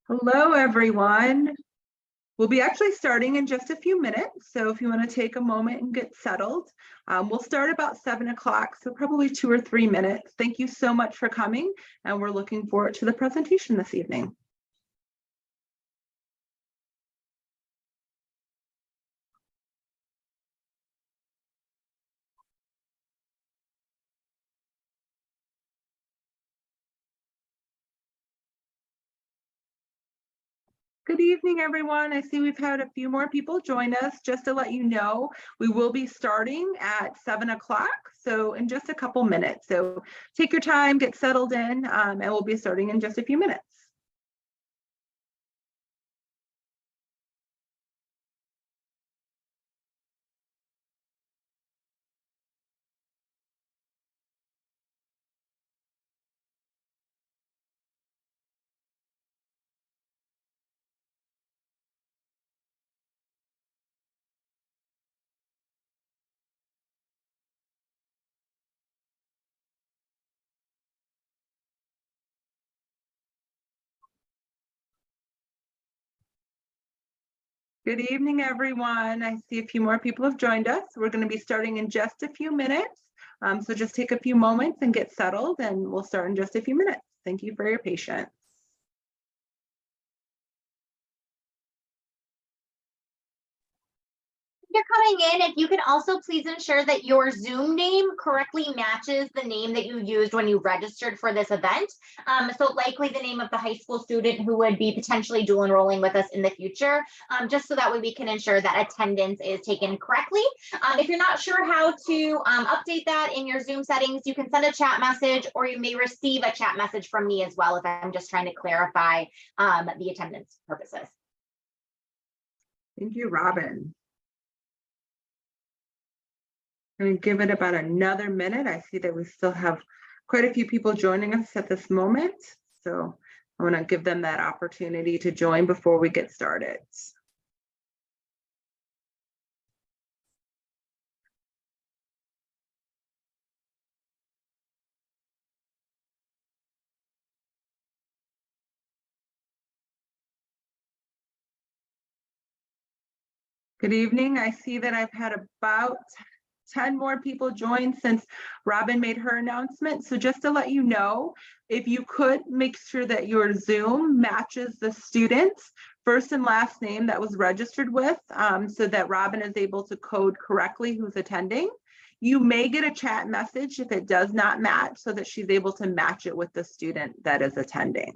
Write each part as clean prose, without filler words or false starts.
Hello, everyone. We'll be actually starting in just a few minutes. So if you want to take a moment and get settled, we'll start about 7 o'clock, so probably 2 or 3 minutes. Thank you so much for coming, and we're looking forward to the presentation this evening. Good evening, everyone. I see we've had a few more people join us. Just to let you know, we will be starting at 7 o'clock, so in just a couple minutes. So take your time, get settled in, and we'll be starting in just a few minutes. Good evening, everyone. I see a few more people have joined us. We're going to be starting in just a few minutes. So just take a few moments and get settled, and we'll start in just a few minutes. Thank you for your patience. You're coming in, if you could also please ensure that your Zoom name correctly matches the name that you used when you registered for this event. So likely the name of the high school student who would be potentially dual enrolling with us in the future, just so that way we can ensure that attendance is taken correctly. If you're not sure how to update that in your Zoom settings, you can send a chat message, or you may receive a chat message from me as well if I'm just trying to clarify the attendance purposes. Thank you, Robin. I'm going to give it about another minute. I see that we still have quite a few people joining us at this moment. So I want to give them that opportunity to join before we get started. Good evening. I see that I've had about 10 more people join since Robin made her announcement. So just to let you know, if you could make sure that your Zoom matches the student's first and last name that was registered with, so that Robin is able to code correctly who's attending. You may get a chat message if it does not match, so that she's able to match it with the student that is attending.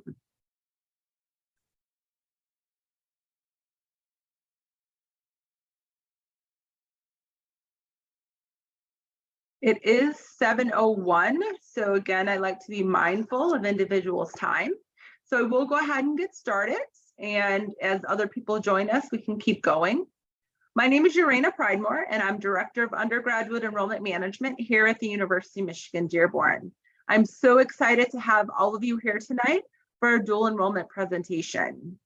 It is 7:01, so again, I like to be mindful of individuals' time. So we'll go ahead and get started, and as other people join us, we can keep going. My name is Urena Pridemore, and I'm Director of Undergraduate Enrollment Management here at the University of Michigan-Dearborn. I'm so excited to have all of you here tonight for our dual enrollment presentation.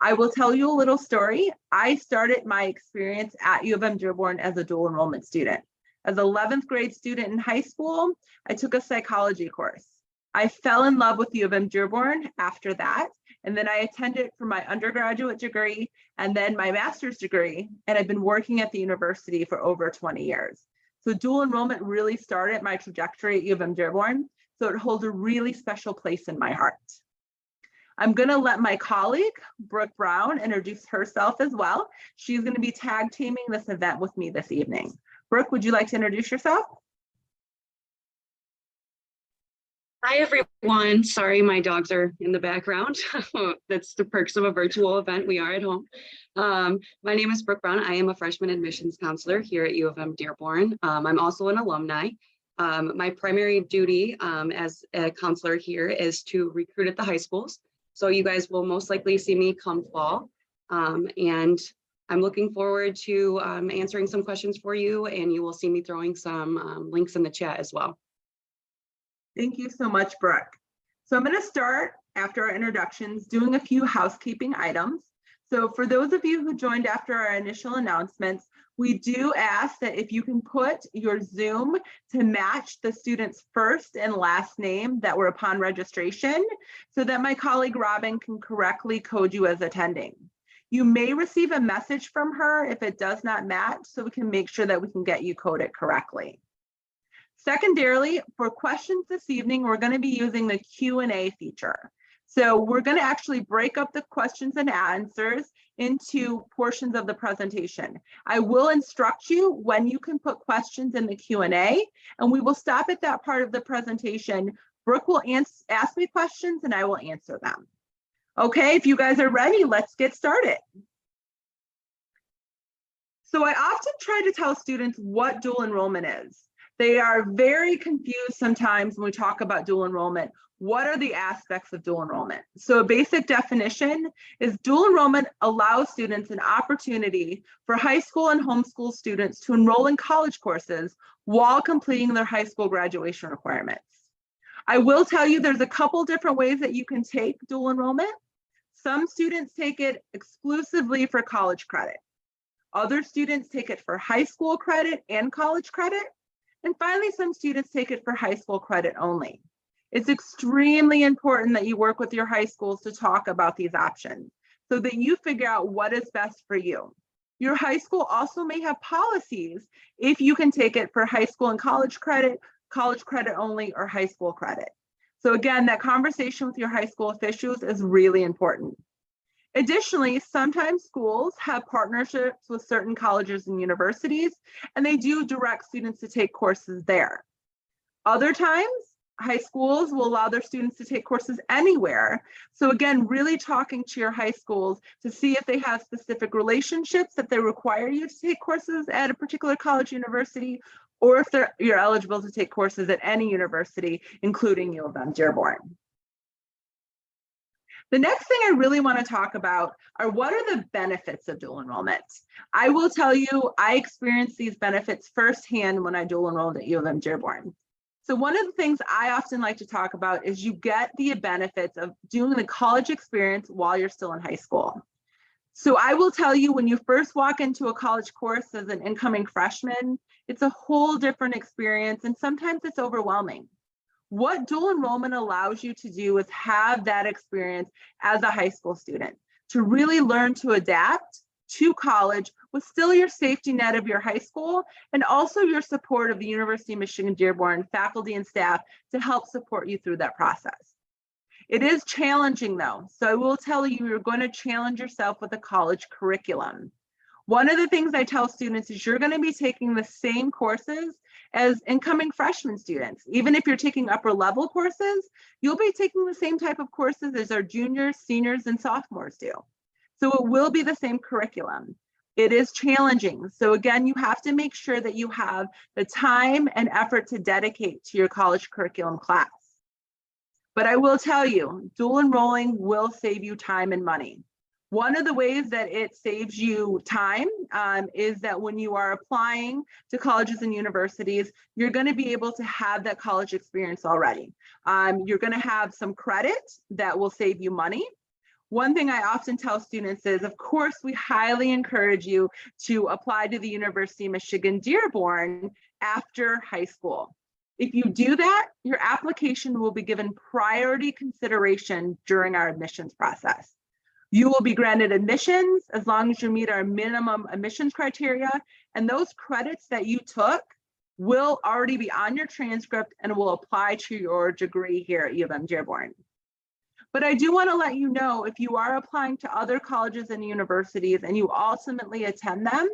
I will tell you a little story. I started my experience at UM-Dearborn as a dual enrollment student. As an 11th grade student in high school, I took a psychology course. I fell in love with UM-Dearborn after that, and then I attended for my undergraduate degree and then my master's degree, and I've been working at the university for over 20 years. So dual enrollment really started my trajectory at UM-Dearborn, so it holds a really special place in my heart. I'm going to let my colleague, Brooke Brown, introduce herself as well. She's going to be tag teaming this event with me this evening. Brooke, would you like to introduce yourself? Hi, everyone. Sorry, my dogs are in the background. That's the perks of a virtual event. We are at home. My name is Brooke Brown. I am a freshman admissions counselor here at U of M-Dearborn. I'm also an alumni. My primary duty as a counselor here is to recruit at the high schools. So you guys will most likely see me come fall. And I'm looking forward to answering some questions for you, and you will see me throwing some links in the chat as well. Thank you so much, Brooke. So I'm going to start after our introductions doing a few housekeeping items. So for those of you who joined after our initial announcements, We do ask that if you can put your Zoom to match the student's first and last name that were upon registration so that my colleague Robin can correctly code you as attending. You may receive a message from her if it does not match, so we can make sure that we can get you coded correctly. Secondarily, for questions this evening, we're going to be using the Q&A feature. So we're going to actually break up the questions and answers into portions of the presentation. I will instruct you when you can put questions in the Q&A, and we will stop at that part of the presentation. Brooke will ask me questions and I will answer them. Okay, if you guys are ready, let's get started. So I often try to tell students what dual enrollment is. They are very confused sometimes when we talk about dual enrollment. What are the aspects of dual enrollment? So a basic definition is dual enrollment allows students an opportunity for high school and homeschool students to enroll in college courses while completing their high school graduation requirements. I will tell you there's a couple different ways that you can take dual enrollment. Some students take it exclusively for college credit. Other students take it for high school credit and college credit. And finally, some students take it for high school credit only. It's extremely important that you work with your high schools to talk about these options so that you figure out what is best for you. Your high school also may have policies if you can take it for high school and college credit only, or high school credit. So again, that conversation with your high school officials is really important. Additionally, sometimes schools have partnerships with certain colleges and universities, and they do direct students to take courses there. Other times, high schools will allow their students to take courses anywhere. So again, really talking to your high schools to see if they have specific relationships that they require you to take courses at a particular college university, or if you're eligible to take courses at any university, including UM-Dearborn. The next thing I really want to talk about are what are the benefits of dual enrollment. I will tell you, I experienced these benefits firsthand when I dual enrolled at UM-Dearborn. So one of the things I often like to talk about is you get the benefits of doing the college experience while you're still in high school. So I will tell you, when you first walk into a college course as an incoming freshman, it's a whole different experience, and sometimes it's overwhelming. What dual enrollment allows you to do is have that experience as a high school student, to really learn to adapt to college with still your safety net of your high school and also your support of the University of Michigan-Dearborn faculty and staff to help support you through that process. It is challenging though, so I will tell you, you're going to challenge yourself with a college curriculum. One of the things I tell students is you're going to be taking the same courses as incoming freshman students. Even if you're taking upper level courses, you'll be taking the same type of courses as our juniors, seniors, and sophomores do. So it will be the same curriculum. It is challenging. So again, you have to make sure that you have the time and effort to dedicate to your college curriculum class. But I will tell you, dual enrolling will save you time and money. One of the ways that it saves you time is that when you are applying to colleges and universities, you're going to be able to have that college experience already. You're going to have some credit that will save you money. One thing I often tell students is, of course, we highly encourage you to apply to the University of Michigan-Dearborn after high school. If you do that, your application will be given priority consideration during our admissions process. You will be granted admissions as long as you meet our minimum admissions criteria, and those credits that you took will already be on your transcript and will apply to your degree here at UM-Dearborn. But I do want to let you know, if you are applying to other colleges and universities and you ultimately attend them,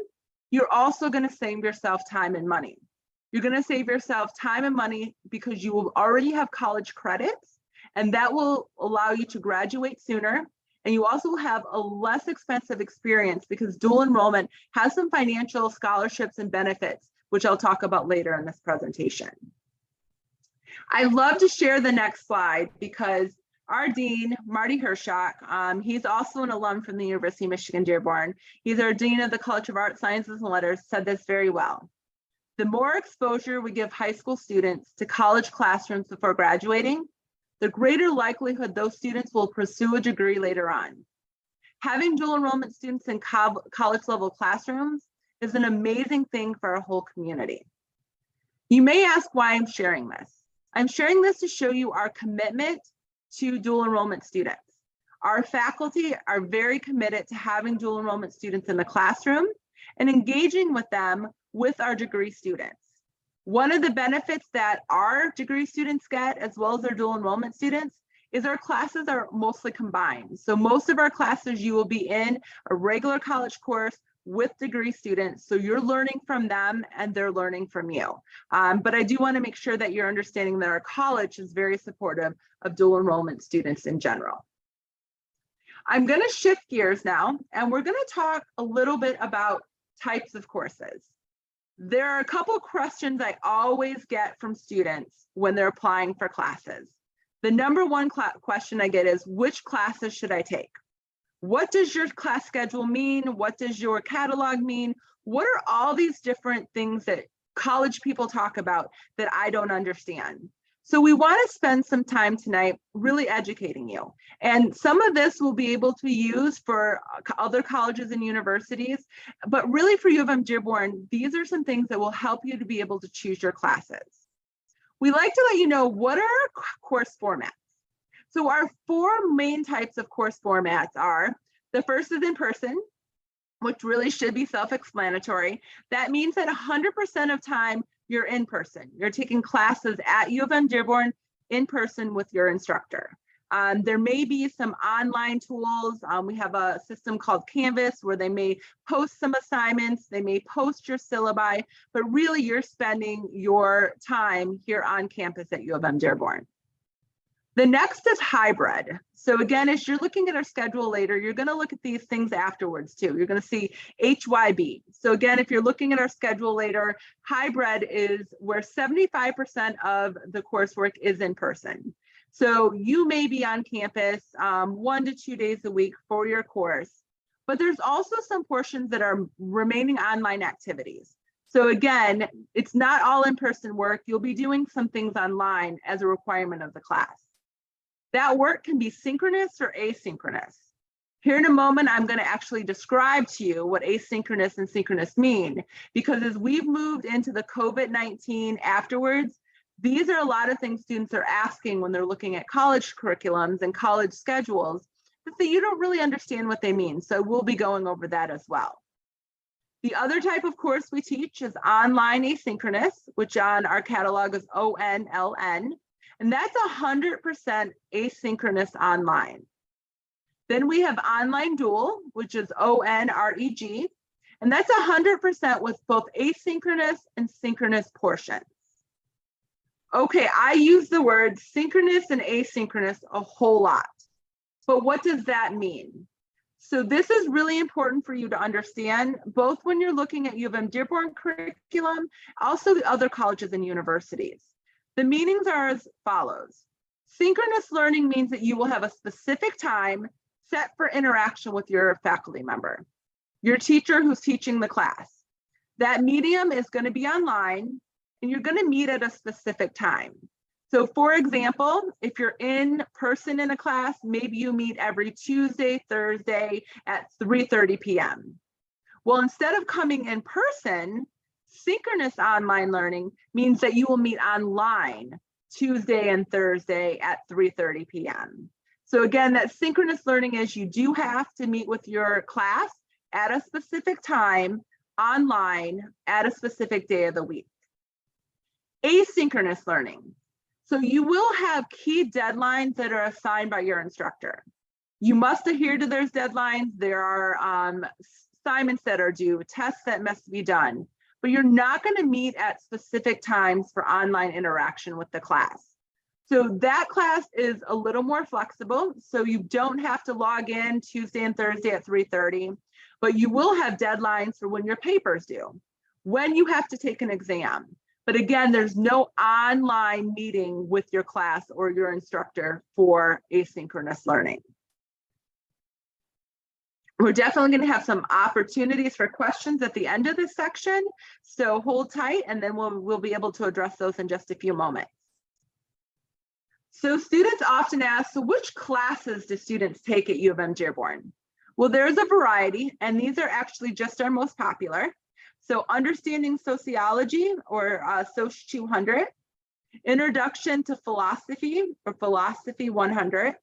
you're also going to save yourself time and money. You're going to save yourself time and money because you will already have college credits, and that will allow you to graduate sooner. And you also have a less expensive experience because dual enrollment has some financial scholarships and benefits, which I'll talk about later in this presentation. I love to share the next slide because our dean, Marty Hershock, he's also an alum from the University of Michigan-Dearborn. He's our dean of the College of Arts, Sciences, and Letters, said this very well. The more exposure we give high school students to college classrooms before graduating, the greater likelihood those students will pursue a degree later on. Having dual enrollment students in college level classrooms is an amazing thing for our whole community. You may ask why I'm sharing this. I'm sharing this to show you our commitment to dual enrollment students. Our faculty are very committed to having dual enrollment students in the classroom and engaging with them with our degree students. One of the benefits that our degree students get, as well as our dual enrollment students, is our classes are mostly combined. So most of our classes, you will be in a regular college course with degree students. So you're learning from them and they're learning from you. But I do want to make sure that you're understanding that our college is very supportive of dual enrollment students in general. I'm going to shift gears now, and we're going to talk a little bit about types of courses. There are a couple of questions I always get from students when they're applying for classes. The number one question I get is, which classes should I take? What does your class schedule mean? What does your catalog mean? What are all these different things that college people talk about that I don't understand? So we want to spend some time tonight really educating you. And some of this will be able to be used for other colleges and universities, but really for UM-Dearborn, these are some things that will help you to be able to choose your classes. We like to let you know what are our course formats. So our four main types of course formats are, the first is in person, which really should be self-explanatory. That means that 100% of time you're in person. You're taking classes at UM-Dearborn in person with your instructor. There may be some online tools. We have a system called Canvas where they may post some assignments, they may post your syllabi, but really you're spending your time here on campus at UM-Dearborn. The next is hybrid. So again, as you're looking at our schedule later, you're going to look at these things afterwards too. You're going to see HYB. So again, if you're looking at our schedule later, hybrid is where 75% of the coursework is in person. So you may be on campus 1 to 2 days a week for your course, but there's also some portions that are remaining online activities. So again, it's not all in-person work. You'll be doing some things online as a requirement of the class. That work can be synchronous or asynchronous. Here in a moment, I'm going to actually describe to you what asynchronous and synchronous mean, because as we've moved into the COVID-19 afterwards, these are a lot of things students are asking when they're looking at college curriculums and college schedules that you don't really understand what they mean. So we'll be going over that as well. The other type of course we teach is online asynchronous, which on our catalog is ONLN. And that's 100% asynchronous online. Then we have online dual, which is ONREG, and that's 100% with both asynchronous and synchronous portions. Okay, I use the words synchronous and asynchronous a whole lot, but what does that mean? So this is really important for you to understand, both when you're looking at UM-Dearborn curriculum, also the other colleges and universities. The meanings are as follows. Synchronous learning means that you will have a specific time set for interaction with your faculty member, your teacher who's teaching the class. That medium is going to be online, and you're going to meet at a specific time. So for example, if you're in person in a class, maybe you meet every Tuesday, Thursday at 3:30 p.m. Well, instead of coming in person, synchronous online learning means that you will meet online Tuesday and Thursday at 3:30 p.m. So again, that synchronous learning is you do have to meet with your class at a specific time online at a specific day of the week. Asynchronous learning. So you will have key deadlines that are assigned by your instructor. You must adhere to those deadlines. There are assignments that are due, tests that must be done, but you're not going to meet at specific times for online interaction with the class. So that class is a little more flexible. So you don't have to log in Tuesday and Thursday at 3:30, but you will have deadlines for when your papers due, when you have to take an exam. But again, there's no online meeting with your class or your instructor for asynchronous learning. We're definitely going to have some opportunities for questions at the end of this section. So hold tight, and then we'll be able to address those in just a few moments. So students often ask, so which classes do students take at UM-Dearborn? Well, there's a variety, and these are actually just our most popular. So understanding sociology, or Soc 200, introduction to philosophy, or philosophy 100,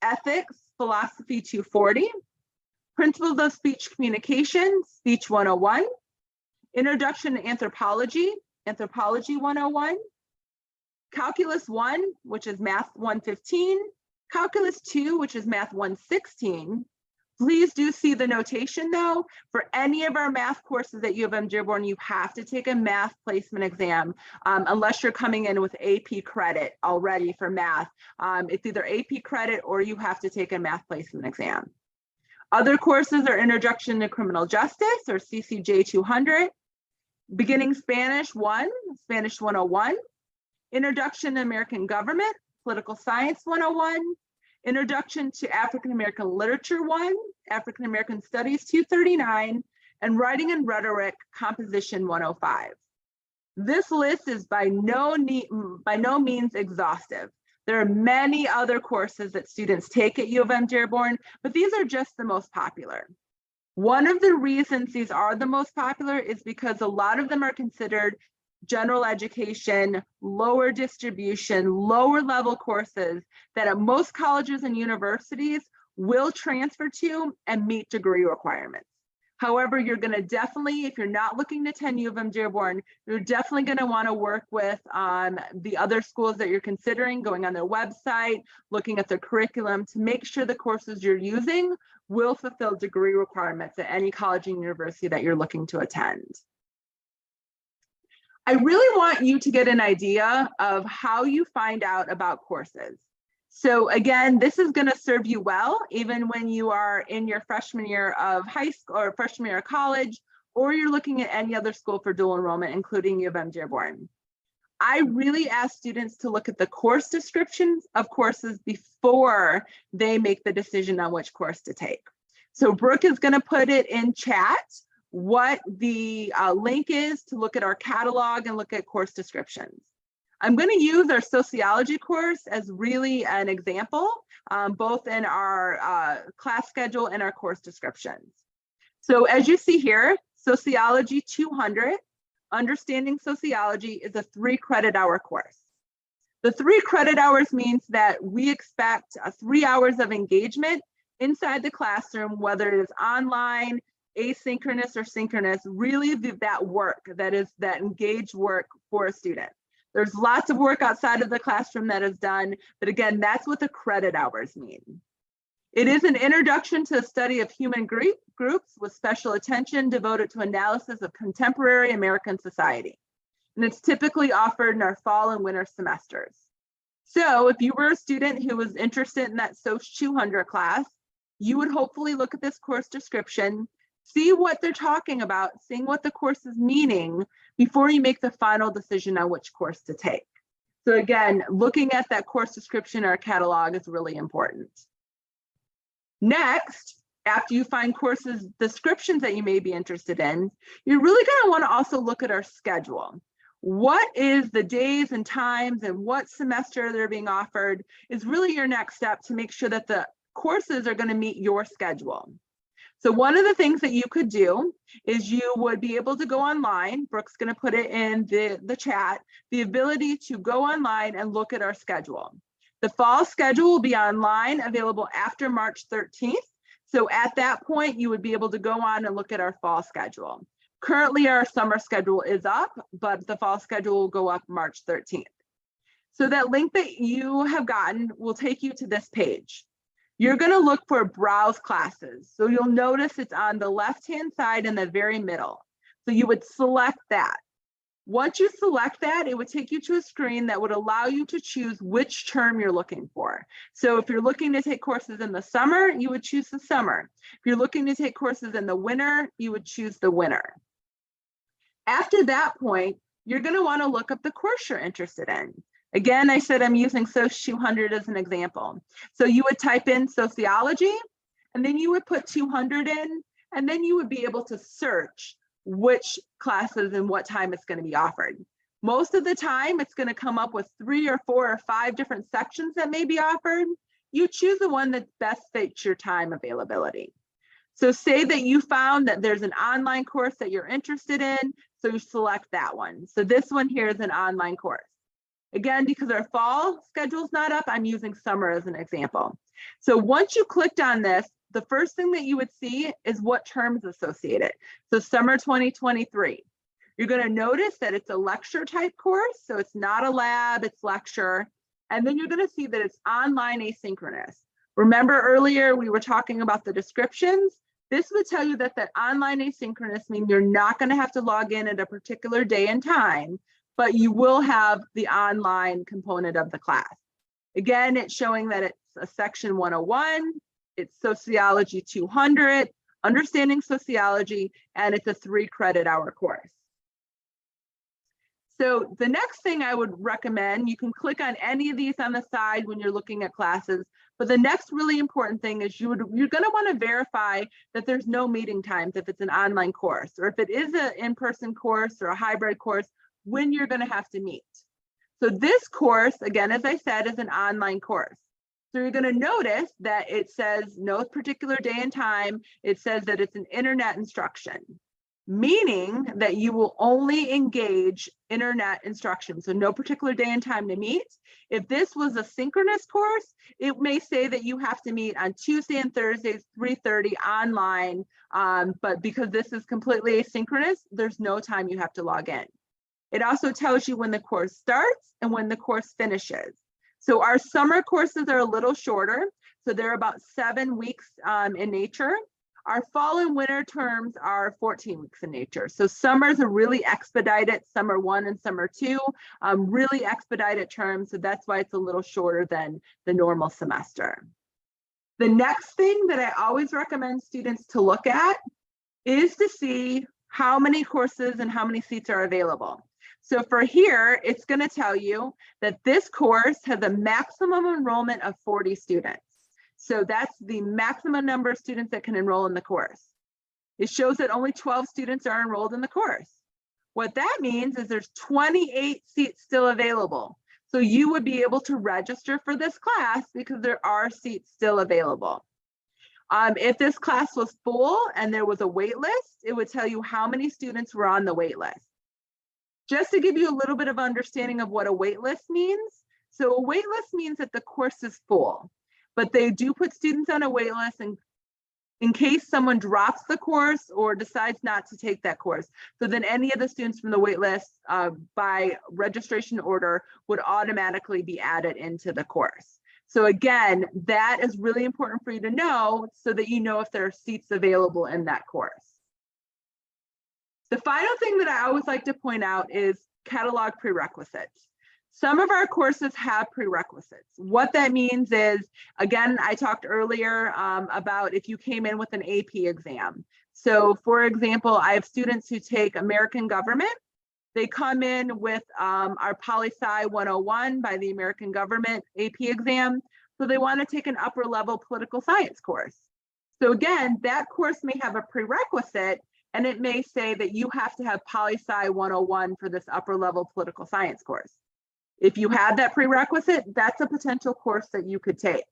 ethics, philosophy 240, principles of speech communication, speech 101, introduction to anthropology, anthropology 101, calculus 1, which is math 115, calculus 2, which is math 116. Please do see the notation though. For any of our math courses at UM-Dearborn, you have to take a math placement exam unless you're coming in with AP credit already for math. It's either AP credit or you have to take a math placement exam. Other courses are Introduction to Criminal Justice, or CCJ 200, Beginning Spanish 1, Spanish 101, Introduction to American Government, Political Science 101, Introduction to African American Literature 1, African American Studies 239, and Writing and Rhetoric Composition 105. This list is by no means exhaustive. There are many other courses that students take at UM-Dearborn, but these are just the most popular. One of the reasons these are the most popular is because a lot of them are considered general education, lower distribution, lower level courses that at most colleges and universities will transfer to and meet degree requirements. However, you're going to definitely, if you're not looking to attend UM-Dearborn, you're definitely going to want to work with the other schools that you're considering, going on their website, looking at their curriculum to make sure the courses you're using will fulfill degree requirements at any college and university that you're looking to attend. I really want you to get an idea of how you find out about courses. So again, this is going to serve you well, even when you are in your freshman year of high school or freshman year of college, or you're looking at any other school for dual enrollment, including UM-Dearborn. I really ask students to look at the course descriptions of courses before they make the decision on which course to take. So Brooke is going to put it in chat what the link is to look at our catalog and look at course descriptions. I'm going to use our sociology course as really an example, both in our class schedule and our course descriptions. So as you see here, Sociology 200, Understanding Sociology, is a 3-credit-hour course. The 3 credit hours means that we expect 3 hours of engagement inside the classroom, whether it is online, asynchronous or synchronous, really that work, that is that engaged work for a student. There's lots of work outside of the classroom that is done, but again, that's what the credit hours mean. It is an introduction to the study of human groups with special attention devoted to analysis of contemporary American society. And it's typically offered in our fall and winter semesters. So if you were a student who was interested in that Soc 200 class, you would hopefully look at this course description, see what they're talking about, seeing what the course is meaning before you make the final decision on which course to take. So again, looking at that course description or catalog is really important. Next, after you find courses descriptions that you may be interested in, you're really going to want to also look at our schedule. What is the days and times and what semester they're being offered is really your next step to make sure that the courses are going to meet your schedule. So one of the things that you could do is you would be able to go online. Brooke's going to put it in the chat, the ability to go online and look at our schedule. The fall schedule will be online, available after March 13th. So at that point, you would be able to go on and look at our fall schedule. Currently, our summer schedule is up, but the fall schedule will go up March 13th. So that link that you have gotten will take you to this page. You're going to look for browse classes. So you'll notice it's on the left-hand side in the very middle. So you would select that. Once you select that, it would take you to a screen that would allow you to choose which term you're looking for. So if you're looking to take courses in the summer, you would choose the summer. If you're looking to take courses in the winter, you would choose the winter. After that point, you're going to want to look up the course you're interested in. Again, I said I'm using Soc 200 as an example. So you would type in sociology, and then you would put 200 in, and then you would be able to search which classes and what time it's going to be offered. Most of the time, it's going to come up with 3 or 4 or 5 different sections that may be offered. You choose the one that best fits your time availability. So say that you found that there's an online course that you're interested in, so you select that one. So this one here is an online course. Again, because our fall schedule's not up, I'm using summer as an example. So once you clicked on this, the first thing that you would see is what terms associated. So summer 2023. You're going to notice that it's a lecture type course. So it's not a lab, it's lecture. And then you're going to see that it's online asynchronous. Remember earlier we were talking about the descriptions. This would tell you that online asynchronous means you're not going to have to log in at a particular day and time, but you will have the online component of the class. Again, it's showing that it's a section 101, it's sociology 200, understanding sociology, and it's a 3 credit hour course. So the next thing I would recommend, you can click on any of these on the side when you're looking at classes, but the next really important thing is you're going to want to verify that there's no meeting times if it's an online course, or if it is an in-person course or a hybrid course, when you're going to have to meet. So this course, again, as I said, is an online course. So you're going to notice that it says no particular day and time. It says that it's an internet instruction, meaning that you will only engage internet instruction. So no particular day and time to meet. If this was a synchronous course, it may say that you have to meet on Tuesday and Thursdays, 3:30 online. But because this is completely asynchronous, there's no time you have to log in. It also tells you when the course starts and when the course finishes. So our summer courses are a little shorter. So they're about 7 weeks in nature. Our fall and winter terms are 14 weeks in nature. So summers are really expedited, summer 1 and summer 2, really expedited terms. So that's why it's a little shorter than the normal semester. The next thing that I always recommend students to look at is to see how many courses and how many seats are available. So for here, it's going to tell you that this course has a maximum enrollment of 40 students. So that's the maximum number of students that can enroll in the course. It shows that only 12 students are enrolled in the course. What that means is there's 28 seats still available. So you would be able to register for this class because there are seats still available. If this class was full and there was a wait list, it would tell you how many students were on the wait list. Just to give you a little bit of understanding of what a wait list means. So a wait list means that the course is full, but they do put students on a wait list in case someone drops the course or decides not to take that course. So then any of the students from the wait list by registration order would automatically be added into the course. So again, that is really important for you to know so that you know if there are seats available in that course. The final thing that I always like to point out is catalog prerequisites. Some of our courses have prerequisites. What that means is, again, I talked earlier about if you came in with an AP exam. So for example, I have students who take American government. They come in with our Poli-Sci 101 by the American government AP exam. So they want to take an upper level political science course. So again, that course may have a prerequisite, and it may say that you have to have Poli-Sci 101 for this upper level political science course. If you have that prerequisite, that's a potential course that you could take.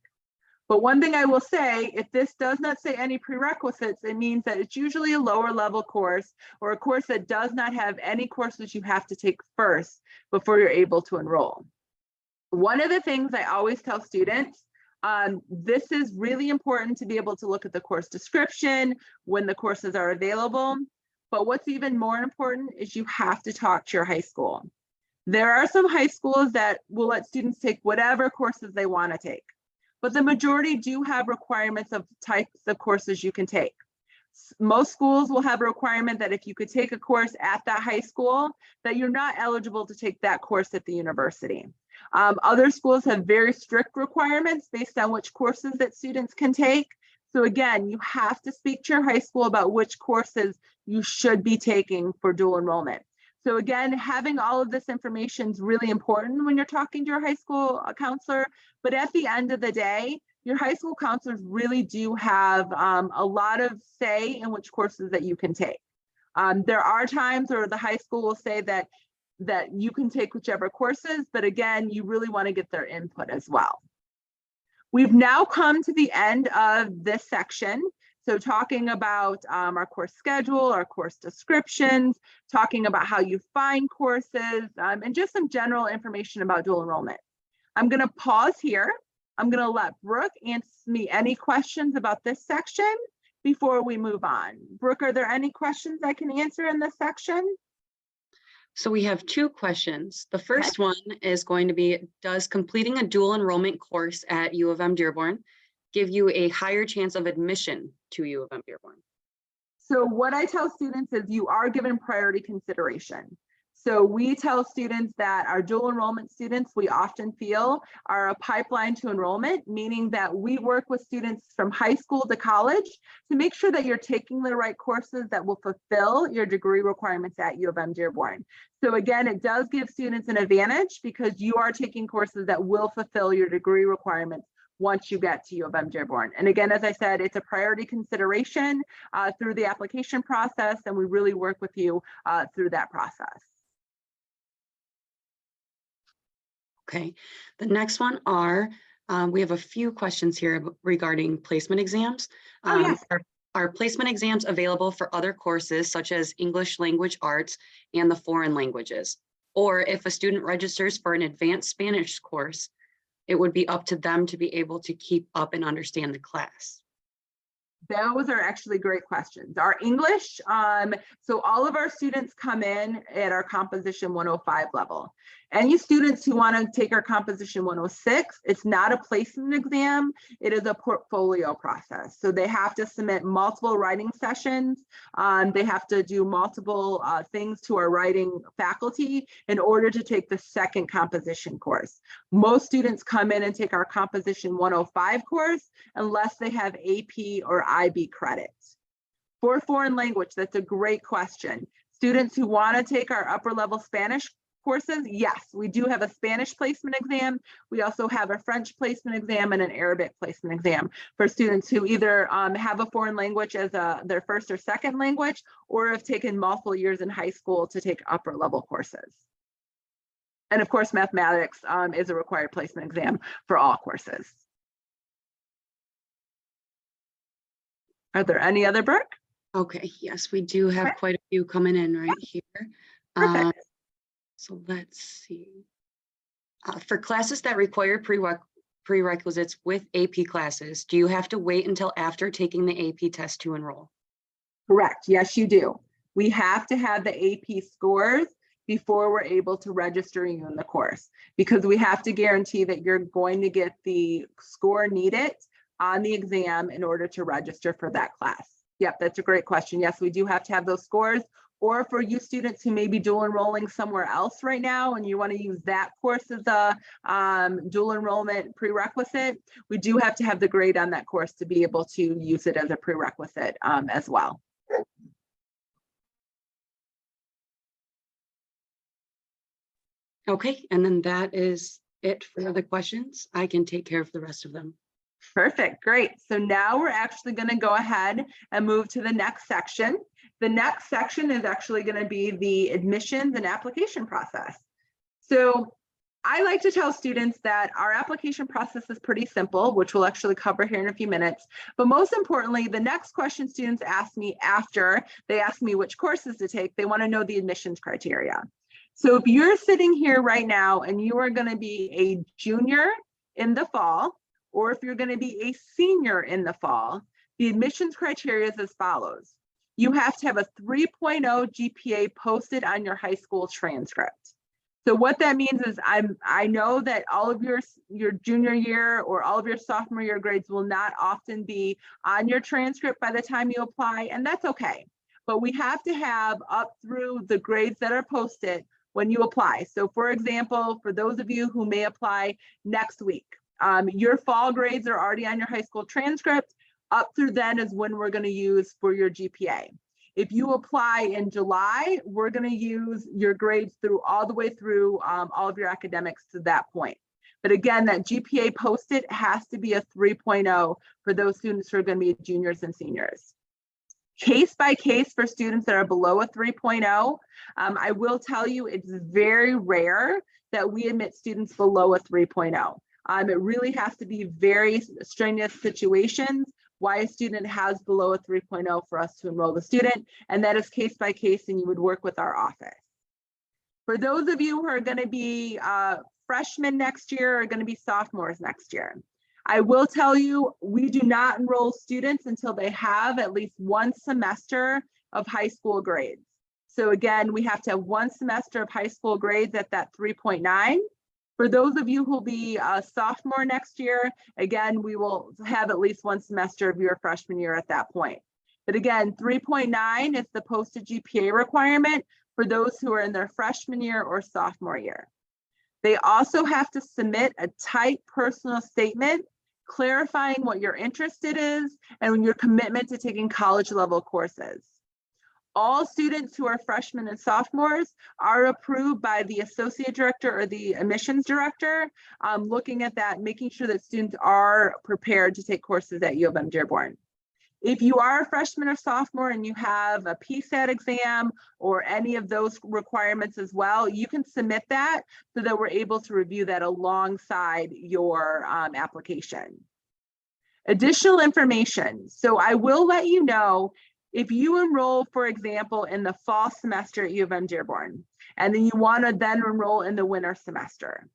But one thing I will say, if this does not say any prerequisites, it means that it's usually a lower level course or a course that does not have any courses you have to take first before you're able to enroll. One of the things I always tell students, this is really important to be able to look at the course description when the courses are available. But what's even more important is you have to talk to your high school. There are some high schools that will let students take whatever courses they want to take, but the majority do have requirements of types of courses you can take. Most schools will have a requirement that if you could take a course at that high school, that you're not eligible to take that course at the university. Other schools have very strict requirements based on which courses that students can take. So again, you have to speak to your high school about which courses you should be taking for dual enrollment. So again, having all of this information is really important when you're talking to your high school counselor, but at the end of the day, your high school counselors really do have a lot of say in which courses that you can take. There are times where the high school will say that you can take whichever courses, but again, you really want to get their input as well. We've now come to the end of this section. So talking about our course schedule, our course descriptions, talking about how you find courses, and just some general information about dual enrollment. I'm going to pause here. I'm going to let Brooke answer me any questions about this section before we move on. Brooke, are there any questions I can answer in this section? So we have two questions. The first one is going to be, does completing a dual enrollment course at U of M-Dearborn give you a higher chance of admission to U of M-Dearborn? So what I tell students is you are given priority consideration. So we tell students that our dual enrollment students, we often feel, are a pipeline to enrollment, meaning that we work with students from high school to college to make sure that you're taking the right courses that will fulfill your degree requirements at U of M-Dearborn. So again, it does give students an advantage because you are taking courses that will fulfill your degree requirements once you get to U of M-Dearborn. And again, as I said, it's a priority consideration through the application process, and we really work with you through that process. Okay, the next one are, we have a few questions here regarding placement exams. Oh, yes. Are placement exams available for other courses such as English language arts and the foreign languages? Or if a student registers for an advanced Spanish course, it would be up to them to be able to keep up and understand the class? Those are actually great questions. Our English, so all of our students come in at our Composition 105 level. Any students who want to take our Composition 106, it's not a placement exam, it is a portfolio process. So they have to submit multiple writing sessions. They have to do multiple things to our writing faculty in order to take the second composition course. Most students come in and take our Composition 105 course unless they have AP or IB credits. For foreign language, that's a great question. Students who want to take our upper level Spanish courses, yes, we do have a Spanish placement exam. We also have a French placement exam and an Arabic placement exam for students who either have a foreign language as their first or second language, or have taken multiple years in high school to take upper level courses. And of course, mathematics is a required placement exam for all courses. Are there any other, Brooke? Okay, yes, we do have quite a few coming in right here. Perfect. So let's see. For classes that require prerequisites with AP classes, do you have to wait until after taking the AP test to enroll? Correct. Yes, you do. We have to have the AP scores before we're able to register you in the course, because we have to guarantee that you're going to get the score needed on the exam in order to register for that class. Yep, that's a great question. Yes, we do have to have those scores. Or for you students who may be dual enrolling somewhere else right now and you want to use that course as a dual enrollment prerequisite, we do have to have the grade on that course to be able to use it as a prerequisite as well. Okay, and then that is it for the questions. I can take care of the rest of them. Perfect, great. So now we're actually going to go ahead and move to the next section. The next section is actually going to be the admissions and application process. So I like to tell students that our application process is pretty simple, which we'll actually cover here in a few minutes. But most importantly, the next question students ask me after they ask me which courses to take, they want to know the admissions criteria. So if you're sitting here right now and you are going to be a junior in the fall, or if you're going to be a senior in the fall, the admissions criteria is as follows. You have to have a 3.0 GPA posted on your high school transcript. So what that means is I know that all of your junior year or all of your sophomore year grades will not often be on your transcript by the time you apply, and that's okay. But we have to have up through the grades that are posted when you apply. So for example, for those of you who may apply next week, your fall grades are already on your high school transcript. Up through then is when we're going to use for your GPA. If you apply in July, we're going to use your grades through all the way through all of your academics to that point. But again, that GPA posted has to be a 3.0 for those students who are going to be juniors and seniors. Case by case for students that are below a 3.0, I will tell you it's very rare that we admit students below a 3.0. It really has to be very strenuous situations why a student has below a 3.0 for us to enroll the student, and that is case by case, and you would work with our office. For those of you who are going to be freshmen next year or going to be sophomores next year, I will tell you, we do not enroll students until they have at least one semester of high school grades. So again, we have to have one semester of high school grades at that 3.9. For those of you who will be a sophomore next year, again, we will have at least one semester of your freshman year at that point. But again, 3.9 is the posted GPA requirement for those who are in their freshman year or sophomore year. They also have to submit a tight personal statement clarifying what your interest is and your commitment to taking college level courses. All students who are freshmen and sophomores are approved by the associate director or the admissions director, looking at that, making sure that students are prepared to take courses at UM-Dearborn. If you are a freshman or sophomore and you have a PSAT exam or any of those requirements as well, you can submit that so that we're able to review that alongside your application. Additional information. So I will let you know, if you enroll, for example, in the fall semester at UM-Dearborn, and then you want to then enroll in the winter semester.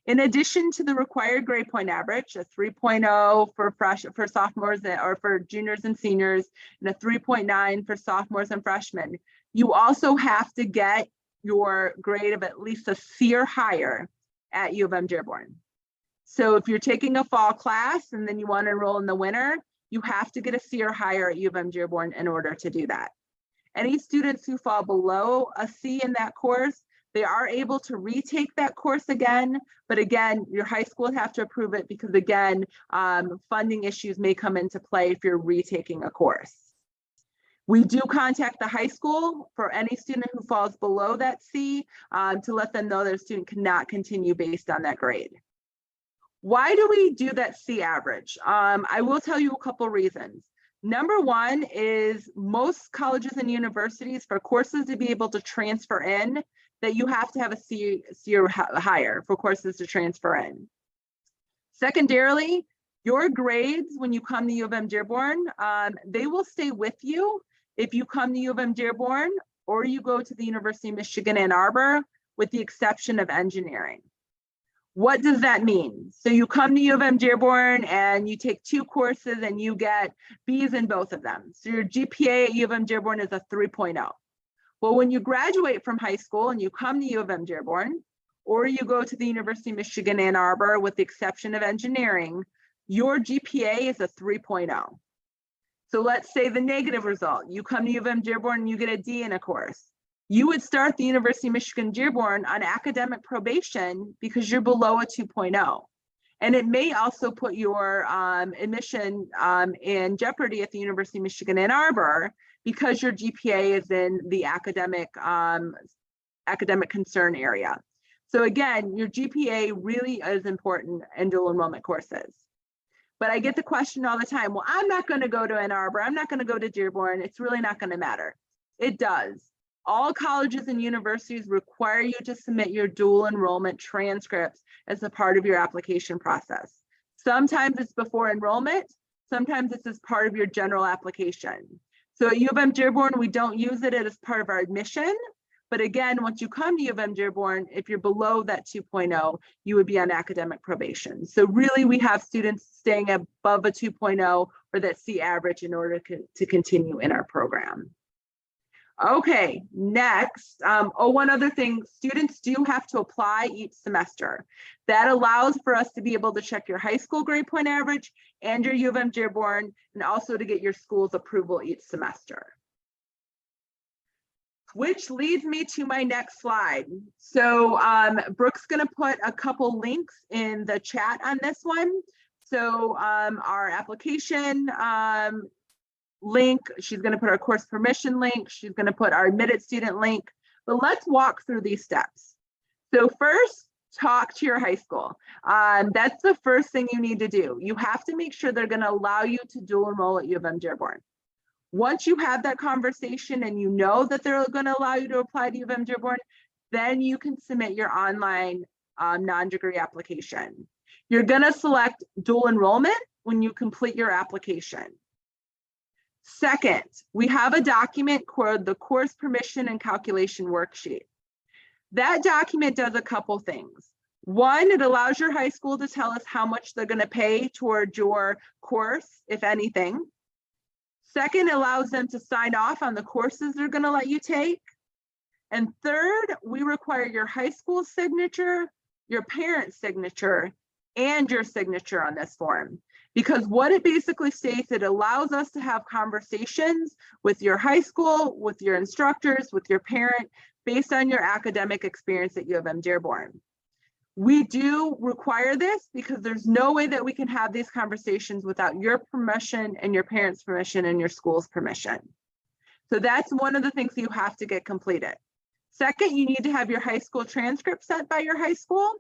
In addition to the required grade point average, a 3.0 for sophomores or for juniors and seniors, and a 3.9 for sophomores and freshmen, you also have to get your grade of at least a C or higher at UM-Dearborn. So if you're taking a fall class and then you want to enroll in the winter, you have to get a C or higher at UM-Dearborn in order to do that. Any students who fall below a C in that course, they are able to retake that course again, but again, your high school would have to approve it because again, funding issues may come into play if you're retaking a course. We do contact the high school for any student who falls below that C to let them know their student cannot continue based on that grade. Why do we do that C average? I will tell you a couple reasons. Number one is most colleges and universities, for courses to be able to transfer in, that you have to have a C or higher for courses to transfer in. Secondarily, your grades when you come to UM-Dearborn, they will stay with you if you come to UM-Dearborn or you go to the University of Michigan-Ann Arbor, with the exception of engineering. What does that mean? So you come to UM-Dearborn and you take two courses and you get B's in both of them. So your GPA at UM-Dearborn is a 3.0. Well, when you graduate from high school and you come to UM-Dearborn, or you go to the University of Michigan-Ann Arbor, with the exception of engineering, your GPA is a 3.0. So let's say the negative result, you come to UM-Dearborn and you get a D in a course. You would start the University of Michigan-Dearborn on academic probation because you're below a 2.0. And it may also put your admission in jeopardy at the University of Michigan-Ann Arbor because your GPA is in the academic concern area. So again, your GPA really is important in dual enrollment courses. But I get the question all the time, well, I'm not going to go to Ann Arbor, I'm not going to go to Dearborn, it's really not going to matter. It does. All colleges and universities require you to submit your dual enrollment transcripts as a part of your application process. Sometimes it's before enrollment, sometimes it's as part of your general application. So at UM-Dearborn, we don't use it as part of our admission, but again, once you come to UM-Dearborn, if you're below that 2.0, you would be on academic probation. So really, we have students staying above a 2.0 or that C average in order to continue in our program. Okay, next, one other thing, students do have to apply each semester. That allows for us to be able to check your high school grade point average and your UM-Dearborn, and also to get your school's approval each semester. Which leads me to my next slide. So Brooke's gonna put a couple links in the chat on this one. So our application link, she's going to put our course permission link, she's going to put our admitted student link, but let's walk through these steps. So first, talk to your high school. That's the first thing you need to do. You have to make sure they're going to allow you to dual enroll at UM-Dearborn. Once you have that conversation and you know that they're going to allow you to apply to UM-Dearborn, then you can submit your online non-degree application. You're going to select dual enrollment when you complete your application. Second, we have a document called the course permission and calculation worksheet. That document does a couple things. One, it allows your high school to tell us how much they're going to pay toward your course, if anything. Second, it allows them to sign off on the courses they're going to let you take. And third, we require your high school signature, your parent's signature, and your signature on this form. Because what it basically states, it allows us to have conversations with your high school, with your instructors, with your parent, based on your academic experience at UM-Dearborn. We do require this because there's no way that we can have these conversations without your permission and your parents' permission and your school's permission. So that's one of the things you have to get completed. Second, you need to have your high school transcript sent by your high school.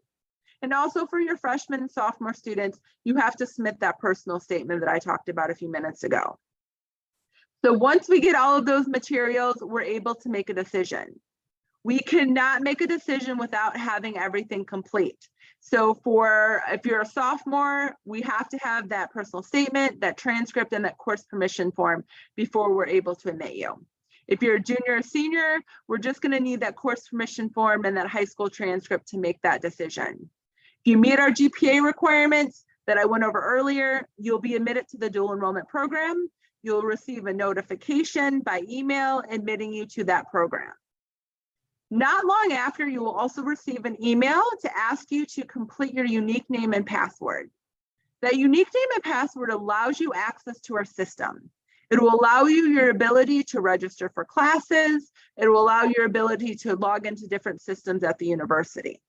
And also for your freshman and sophomore students, you have to submit that personal statement that I talked about a few minutes ago. So once we get all of those materials, we're able to make a decision. We cannot make a decision without having everything complete. So if you're a sophomore, we have to have that personal statement, that transcript, and that course permission form before we're able to admit you. If you're a junior or senior, we're just going to need that course permission form and that high school transcript to make that decision. If you meet our GPA requirements that I went over earlier, you'll be admitted to the dual enrollment program. You'll receive a notification by email admitting you to that program. Not long after, you will also receive an email to ask you to complete your unique name and password. That unique name and password allows you access to our system. It will allow you your ability to register for classes. It will allow your ability to log into different systems at the university.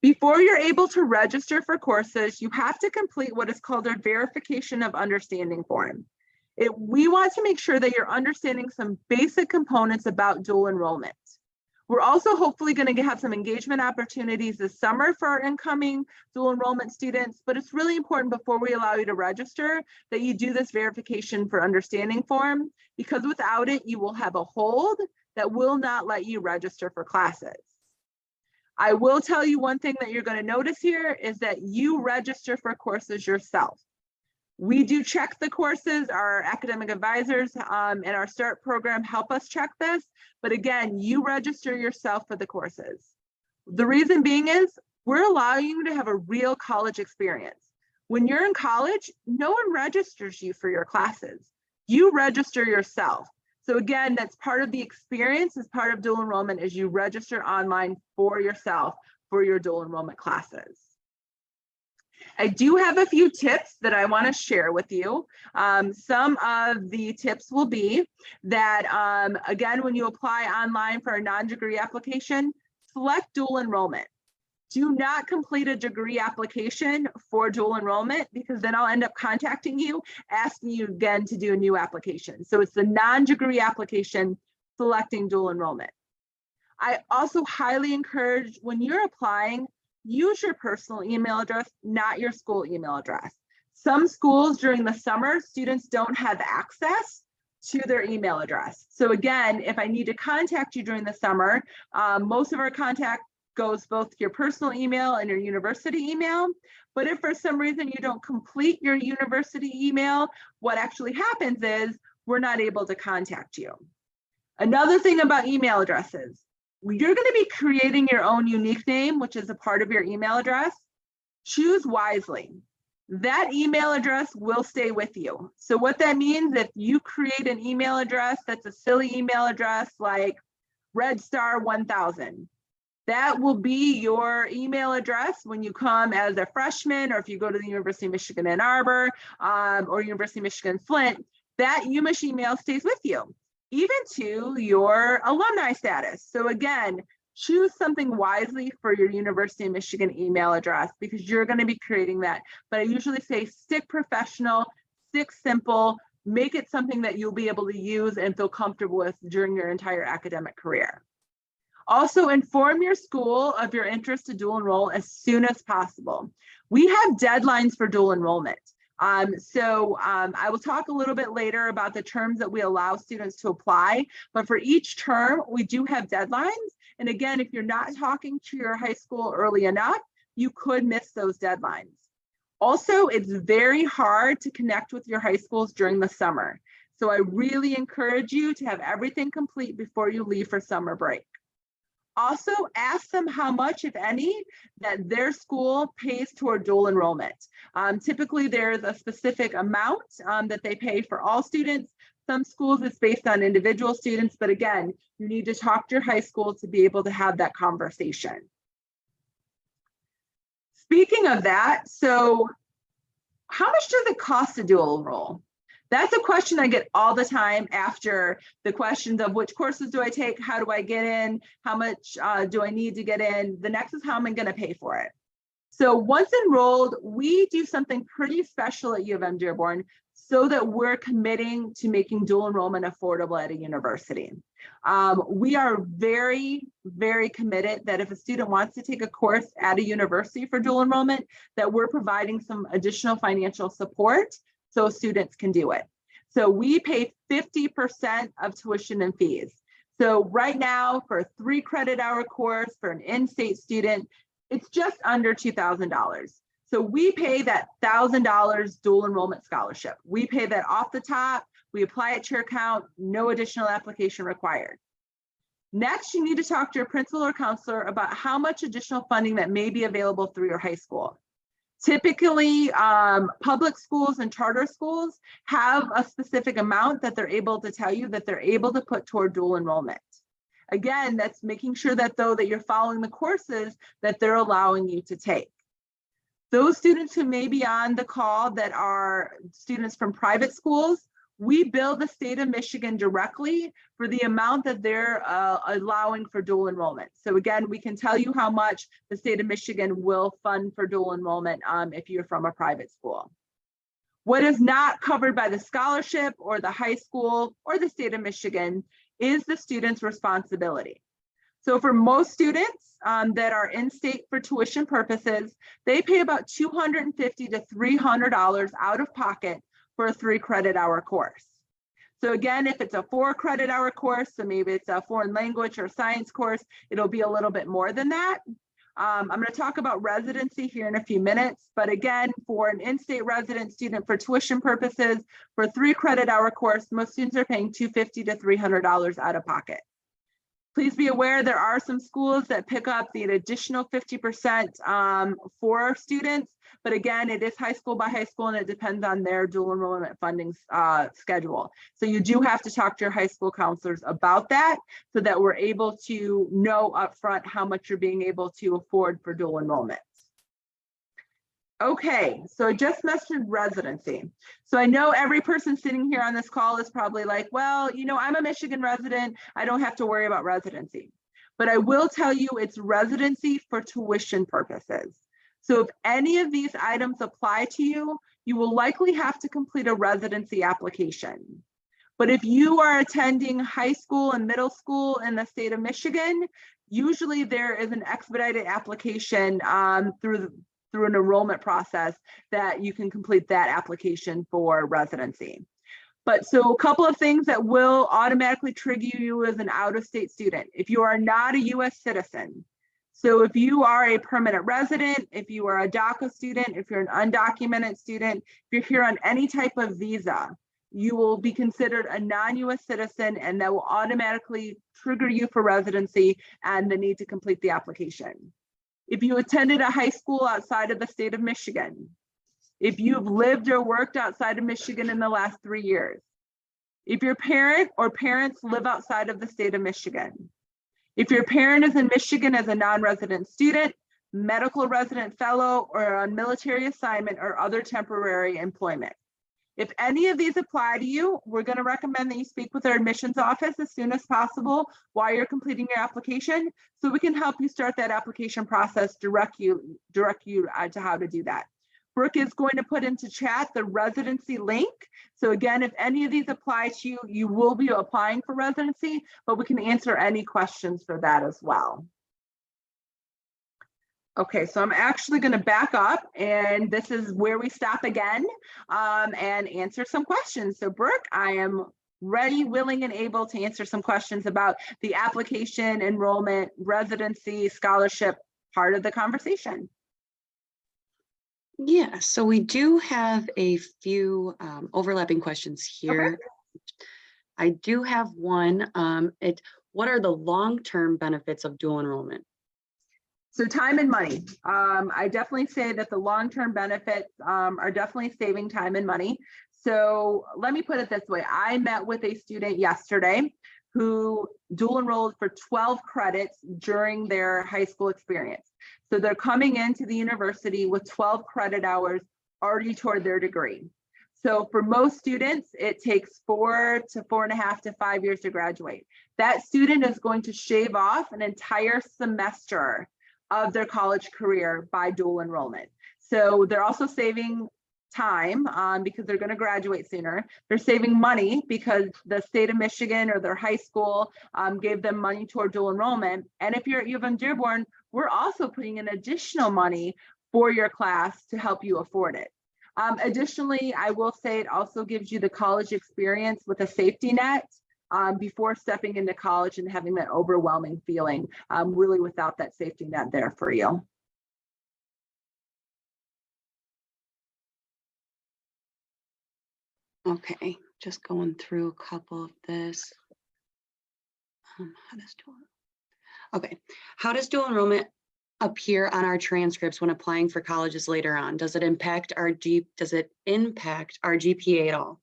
Before you're able to register for courses, you have to complete what is called a verification of understanding form. We want to make sure that you're understanding some basic components about dual enrollment. We're also hopefully going to have some engagement opportunities this summer for our incoming dual enrollment students, but it's really important before we allow you to register that you do this verification for understanding form, because without it, you will have a hold that will not let you register for classes. I will tell you one thing that you're going to notice here is that you register for courses yourself. We do check the courses. Our academic advisors and our START program help us check this. But again, you register yourself for the courses. The reason being is we're allowing you to have a real college experience. When you're in college, no one registers you for your classes. You register yourself. So again, that's part of the experience, as part of dual enrollment, is you register online for yourself for your dual enrollment classes. I do have a few tips that I want to share with you. Some of the tips will be that, again, when you apply online for a non-degree application, select dual enrollment. Do not complete a degree application for dual enrollment, because then I'll end up contacting you, asking you again to do a new application. So it's the non-degree application selecting dual enrollment. I also highly encourage, when you're applying, use your personal email address, not your school email address. Some schools during the summer, students don't have access to their email address. So again, if I need to contact you during the summer, most of our contact goes both your personal email and your university email. But if for some reason you don't complete your university email, what actually happens is we're not able to contact you. Another thing about email addresses, you're going to be creating your own unique name, which is a part of your email address. Choose wisely. That email address will stay with you. So what that means, if you create an email address that's a silly email address like redstar1000, that will be your email address when you come as a freshman, or if you go to the University of Michigan-Ann Arbor or University of Michigan-Flint, that UMich email stays with you, even to your alumni status. So again, choose something wisely for your University of Michigan email address, because you're going to be creating that. But I usually say stick professional, stick simple, make it something that you'll be able to use and feel comfortable with during your entire academic career. Also, inform your school of your interest to dual enroll as soon as possible. We have deadlines for dual enrollment. I will talk a little bit later about the terms that we allow students to apply, but for each term, we do have deadlines. And again, if you're not talking to your high school early enough, you could miss those deadlines. Also, it's very hard to connect with your high schools during the summer. So I really encourage you to have everything complete before you leave for summer break. Also, ask them how much, if any, that their school pays toward dual enrollment. Typically, there's a specific amount that they pay for all students. Some schools it's based on individual students, but again, you need to talk to your high school to be able to have that conversation. Speaking of that, so how much does it cost to dual enroll? That's a question I get all the time after the questions of which courses do I take, how do I get in, how much do I need to get in? The next is how am I going to pay for it? So once enrolled, we do something pretty special at UM-Dearborn so that we're committing to making dual enrollment affordable at a university. We are very, very committed that if a student wants to take a course at a university for dual enrollment, that we're providing some additional financial support so students can do it. So we pay 50% of tuition and fees. So right now for a 3 credit hour course for an in-state student, it's just under $2,000. So we pay that $1,000 dual enrollment scholarship. We pay that off the top, we apply it to your account, no additional application required. Next, you need to talk to your principal or counselor about how much additional funding that may be available through your high school. Typically, public schools and charter schools have a specific amount that they're able to tell you that they're able to put toward dual enrollment. Again, that's making sure that though that you're following the courses that they're allowing you to take. Those students who may be on the call that are students from private schools, we bill the state of Michigan directly for the amount that they're allowing for dual enrollment. So again, we can tell you how much the state of Michigan will fund for dual enrollment if you're from a private school. What is not covered by the scholarship or the high school or the state of Michigan is the student's responsibility. So for most students that are in state for tuition purposes, they pay about $250 to $300 out of pocket for a 3 credit hour course. So again, if it's a 4 credit hour course, so maybe it's a foreign language or science course, it'll be a little bit more than that. I'm going to talk about residency here in a few minutes, but again, for an in-state resident student for tuition purposes, for a 3 credit hour course, most students are paying $250 to $300 out of pocket. Please be aware there are some schools that pick up the additional 50% for students, but again, it is high school by high school and it depends on their dual enrollment funding schedule. So you do have to talk to your high school counselors about that so that we're able to know upfront how much you're being able to afford for dual enrollment. Okay, so I just mentioned residency. So I know every person sitting here on this call is probably like, well, you know, I'm a Michigan resident, I don't have to worry about residency. But I will tell you it's residency for tuition purposes. So if any of these items apply to you, you will likely have to complete a residency application. But if you are attending high school and middle school in the state of Michigan, usually there is an expedited application through an enrollment process that you can complete that application for residency. But so a couple of things that will automatically trigger you as an out-of-state student. If you are not a US citizen, so if you are a permanent resident, if you are a DACA student, if you're an undocumented student, if you're here on any type of visa, you will be considered a non-US citizen and that will automatically trigger you for residency and the need to complete the application. If you attended a high school outside of the state of Michigan, if you've lived or worked outside of Michigan in the last 3 years, if your parent or parents live outside of the state of Michigan, if your parent is in Michigan as a non-resident student, medical resident fellow, or on military assignment or other temporary employment. If any of these apply to you, we're going to recommend that you speak with our admissions office as soon as possible while you're completing your application, so we can help you start that application process, direct you to how to do that. Brooke is going to put into chat the residency link. So again, if any of these apply to you, you will be applying for residency, but we can answer any questions for that as well. Okay, so I'm actually going to back up, and this is where we stop again and answer some questions. So Brooke, I am ready, willing, and able to answer some questions about the application, enrollment, residency, scholarship part of the conversation. Yeah, so we do have a few overlapping questions here. I do have one. What are the long-term benefits of dual enrollment? So time and money. I definitely say that the long-term benefits are definitely saving time and money. So let me put it this way. I met with a student yesterday who dual enrolled for 12 credits during their high school experience. So they're coming into the university with 12 credit hours already toward their degree. So for most students, it takes 4 to 4.5 to 5 years to graduate. That student is going to shave off an entire semester of their college career by dual enrollment. So they're also saving time because they're going to graduate sooner. They're saving money because the state of Michigan or their high school gave them money toward dual enrollment. And if you're at UM-Dearborn, we're also putting in additional money for your class to help you afford it. Additionally, I will say it also gives you the college experience with a safety net before stepping into college and having that overwhelming feeling, really without that safety net there for you. Okay, just going through a couple of this. How does dual enrollment appear on our transcripts when applying for colleges later on? Does it impact our GPA at all?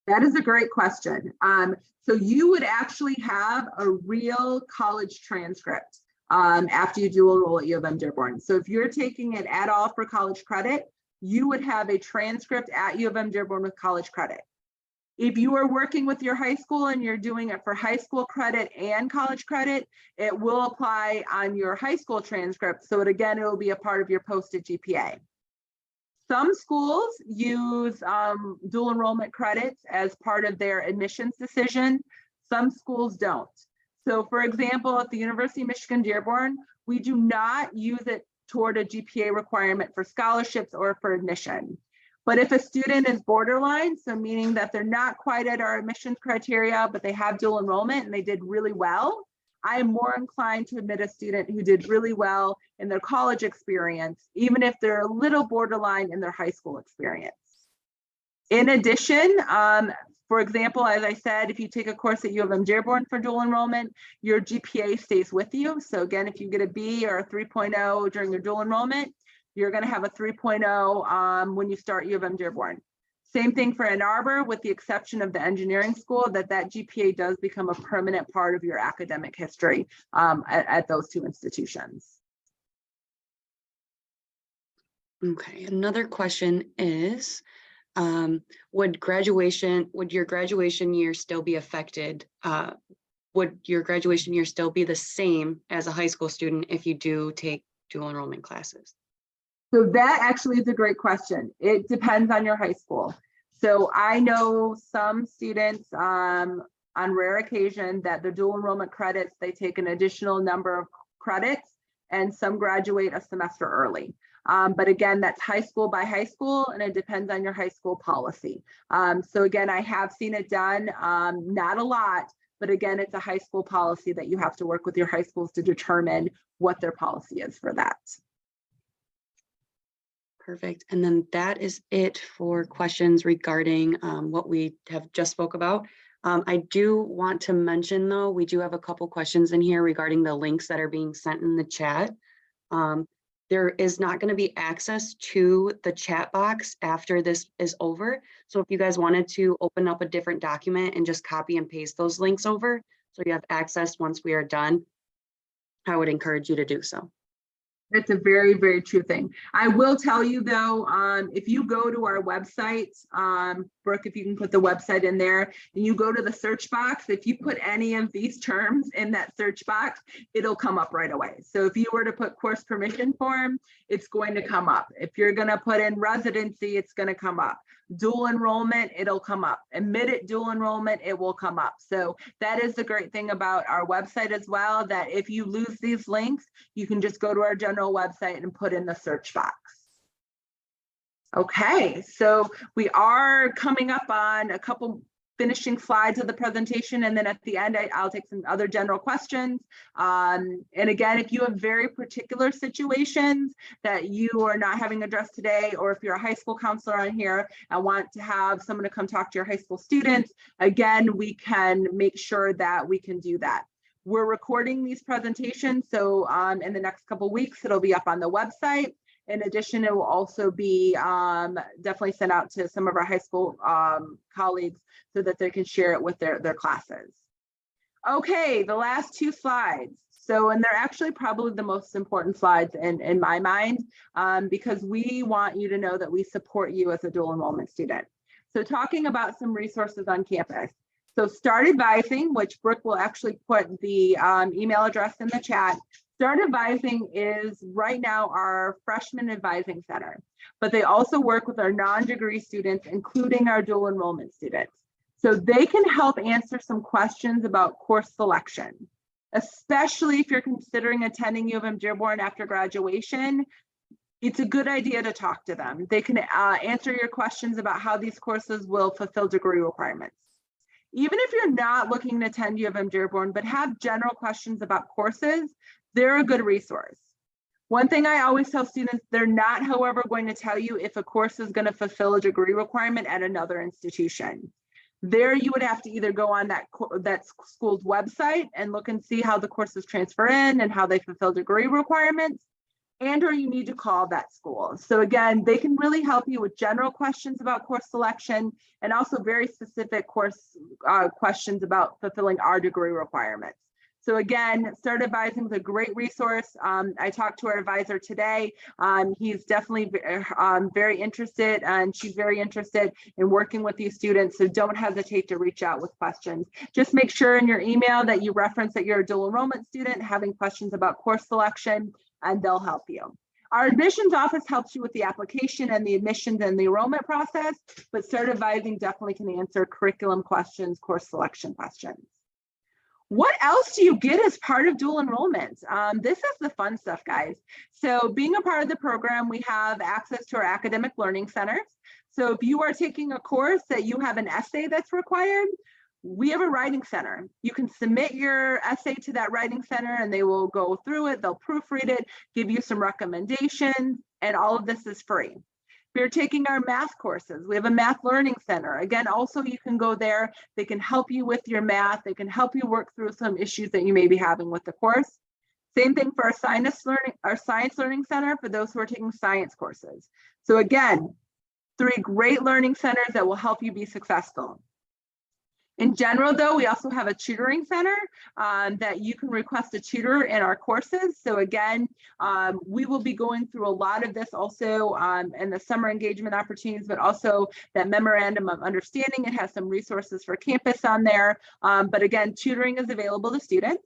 That is a great question. So you would actually have a real college transcript after you dual enroll at UM-Dearborn. So if you're taking it at all for college credit, you would have a transcript at UM-Dearborn with college credit. If you are working with your high school and you're doing it for high school credit and college credit, it will apply on your high school transcript. So it will be a part of your posted GPA. Some schools use dual enrollment credits as part of their admissions decision. Some schools don't. So for example, at the University of Michigan-Dearborn, we do not use it toward a GPA requirement for scholarships or for admission. But if a student is borderline, so meaning that they're not quite at our admissions criteria, but they have dual enrollment and they did really well, I am more inclined to admit a student who did really well in their college experience, even if they're a little borderline in their high school experience. In addition, for example, as I said, if you take a course at UM-Dearborn for dual enrollment, your GPA stays with you. So again, if you get a B or a 3.0 during your dual enrollment, you're going to have a 3.0 when you start UM-Dearborn. Same thing for Ann Arbor, with the exception of the engineering school, that GPA does become a permanent part of your academic history at those two institutions. Okay, another question is, would your graduation year still be affected? Would your graduation year still be the same as a high school student if you do take dual enrollment classes? So that actually is a great question. It depends on your high school. So I know some students on rare occasion that the dual enrollment credits, they take an additional number of credits, and some graduate a semester early. But again, that's high school by high school, and it depends on your high school policy. So again, I have seen it done, not a lot, but again, it's a high school policy that you have to work with your high schools to determine what their policy is for that. Perfect. And then that is it for questions regarding what we have just spoke about. I do want to mention, though, we do have a couple questions in here regarding the links that are being sent in the chat. There is not going to be access to the chat box after this is over. So if you guys wanted to open up a different document and just copy and paste those links over, so you have access once we are done, I would encourage you to do so. It's a very, very true thing. I will tell you though, if you go to our website, Brooke, if you can put the website in there, and you go to the search box, if you put any of these terms in that search box, it'll come up right away. So if you were to put course permission form, it's going to come up. If you're going to put in residency, it's going to come up. Dual enrollment, it'll come up. Admitted dual enrollment, it will come up. So that is the great thing about our website as well, that if you lose these links, you can just go to our general website and put in the search box. Okay, so we are coming up on a couple finishing slides of the presentation, and then at the end, I'll take some other general questions. And again, if you have very particular situations that you are not having addressed today, or if you're a high school counselor on here and want to have someone to come talk to your high school students, again, we can make sure that we can do that. We're recording these presentations, so in the next couple of weeks, it'll be up on the website. In addition, it will also be definitely sent out to some of our high school colleagues so that they can share it with their classes. Okay, the last two slides. So, and they're actually probably the most important slides in my mind, because we want you to know that we support you as a dual enrollment student. So talking about some resources on campus. So Start Advising, which Brooke will actually put the email address in the chat. Start Advising is right now our freshman advising center, but they also work with our non-degree students, including our dual enrollment students. So they can help answer some questions about course selection, especially if you're considering attending UM-Dearborn after graduation. It's a good idea to talk to them. They can answer your questions about how these courses will fulfill degree requirements. Even if you're not looking to attend UM-Dearborn, but have general questions about courses, they're a good resource. One thing I always tell students, they're not, however, going to tell you if a course is going to fulfill a degree requirement at another institution. There, you would have to either go on that school's website and look and see how the courses transfer in and how they fulfill degree requirements, or you need to call that school. So again, they can really help you with general questions about course selection and also very specific course questions about fulfilling our degree requirements. So again, Start Advising is a great resource. I talked to our advisor today. He's definitely very interested, and she's very interested in working with these students. So don't hesitate to reach out with questions. Just make sure in your email that you reference that you're a dual enrollment student having questions about course selection, and they'll help you. Our admissions office helps you with the application and the admissions and the enrollment process, but Start Advising definitely can answer curriculum questions, course selection questions. What else do you get as part of dual enrollment? This is the fun stuff, guys. So being a part of the program, we have access to our academic learning centers. So if you are taking a course that you have an essay that's required, we have a writing center. You can submit your essay to that writing center and they will go through it, they'll proofread it, give you some recommendations, and all of this is free. If you're taking our math courses, we have a math learning center. Again, also you can go there. They can help you with your math. They can help you work through some issues that you may be having with the course. Same thing for our science learning center for those who are taking science courses. So again, 3 great learning centers that will help you be successful. In general, though, we also have a tutoring center that you can request a tutor in our courses. So again, we will be going through a lot of this also in the summer engagement opportunities, but also that memorandum of understanding. It has some resources for campus on there. But again, tutoring is available to students.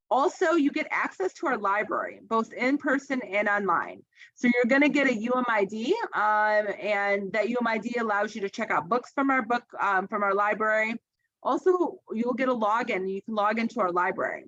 Also, you get access to our library, both in person and online. So you're going to get a UMID, and that UMID allows you to check out books from our library. Also, you'll get a login. You can log into our library.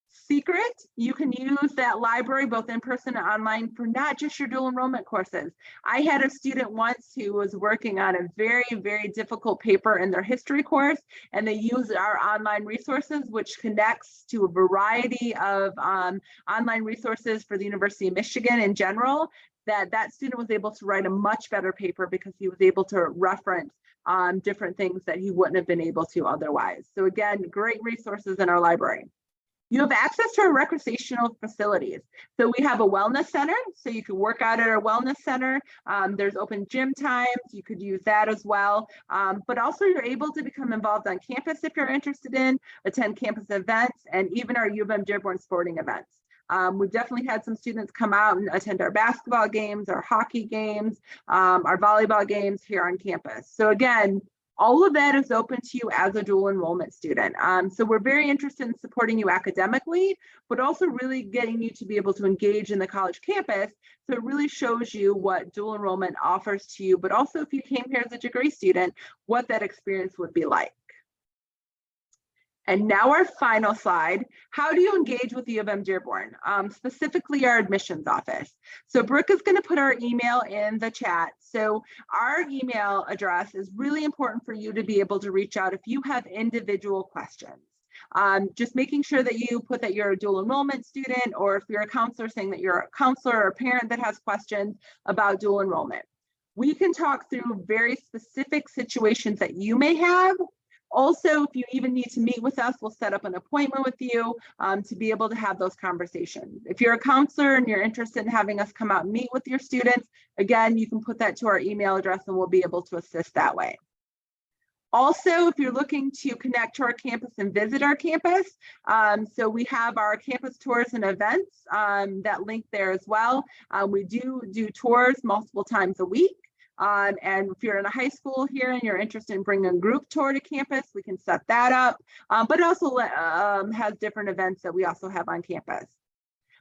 Secret, you can use that library both in person and online for not just your dual enrollment courses. I had a student once who was working on a very, very difficult paper in their history course, and they used our online resources, which connects to a variety of online resources for the University of Michigan in general. That student was able to write a much better paper because he was able to reference different things that he wouldn't have been able to otherwise. So again, great resources in our library. You have access to our recreational facilities. So we have a wellness center, so you can work out at our wellness center. There's open gym times, you could use that as well. But also you're able to become involved on campus if you're interested in, attend campus events, and even our UM-Dearborn sporting events. We've definitely had some students come out and attend our basketball games, our hockey games, our volleyball games here on campus. So again, all of that is open to you as a dual enrollment student. So we're very interested in supporting you academically, but also really getting you to be able to engage in the college campus. So it really shows you what dual enrollment offers to you, but also if you came here as a degree student, what that experience would be like. And now our final slide, how do you engage with the UM-Dearborn, specifically our admissions office? So Brooke is going to put our email in the chat. So our email address is really important for you to be able to reach out if you have individual questions. Just making sure that you put that you're a dual enrollment student, or if you're a counselor, saying that you're a counselor or a parent that has questions about dual enrollment. We can talk through very specific situations that you may have. Also, if you even need to meet with us, we'll set up an appointment with you to be able to have those conversations. If you're a counselor and you're interested in having us come out and meet with your students, again, you can put that to our email address and we'll be able to assist that way. Also, if you're looking to connect to our campus and visit our campus, so we have our campus tours and events, that link there as well. We do tours multiple times a week. And if you're in a high school here and you're interested in bringing a group tour to campus, we can set that up. But it also has different events that we also have on campus.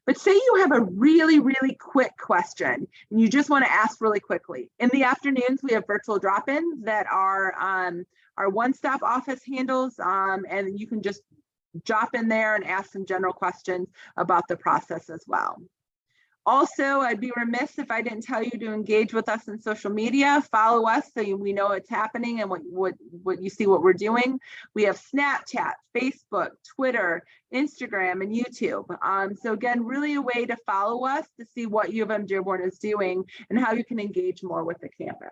But say you have a really, really quick question and you just want to ask really quickly. In the afternoons, we have virtual drop-ins that are our one-stop office handles, and you can just drop in there and ask some general questions about the process as well. Also, I'd be remiss if I didn't tell you to engage with us in social media. Follow us so we know what's happening and what you see what we're doing. We have Snapchat, Facebook, Twitter, Instagram, and YouTube. So again, really a way to follow us to see what UM-Dearborn is doing and how you can engage more with the campus.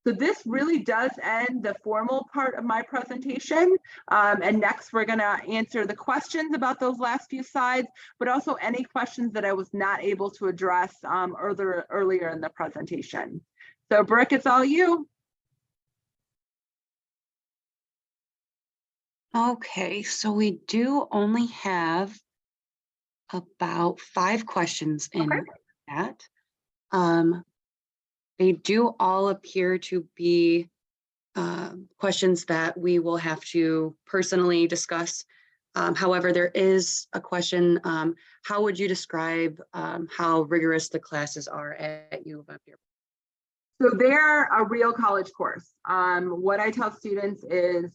So this really does end the formal part of my presentation. And next we're gonna answer the questions about those last few slides, but also any questions that I was not able to address earlier in the presentation. So Brooke, it's all you. Okay, so we do only have about 5 questions in that. They do all appear to be questions that we will have to personally discuss. However, there is a question, how would you describe how rigorous the classes are at UM-Dearborn? So they're a real college course. What I tell students is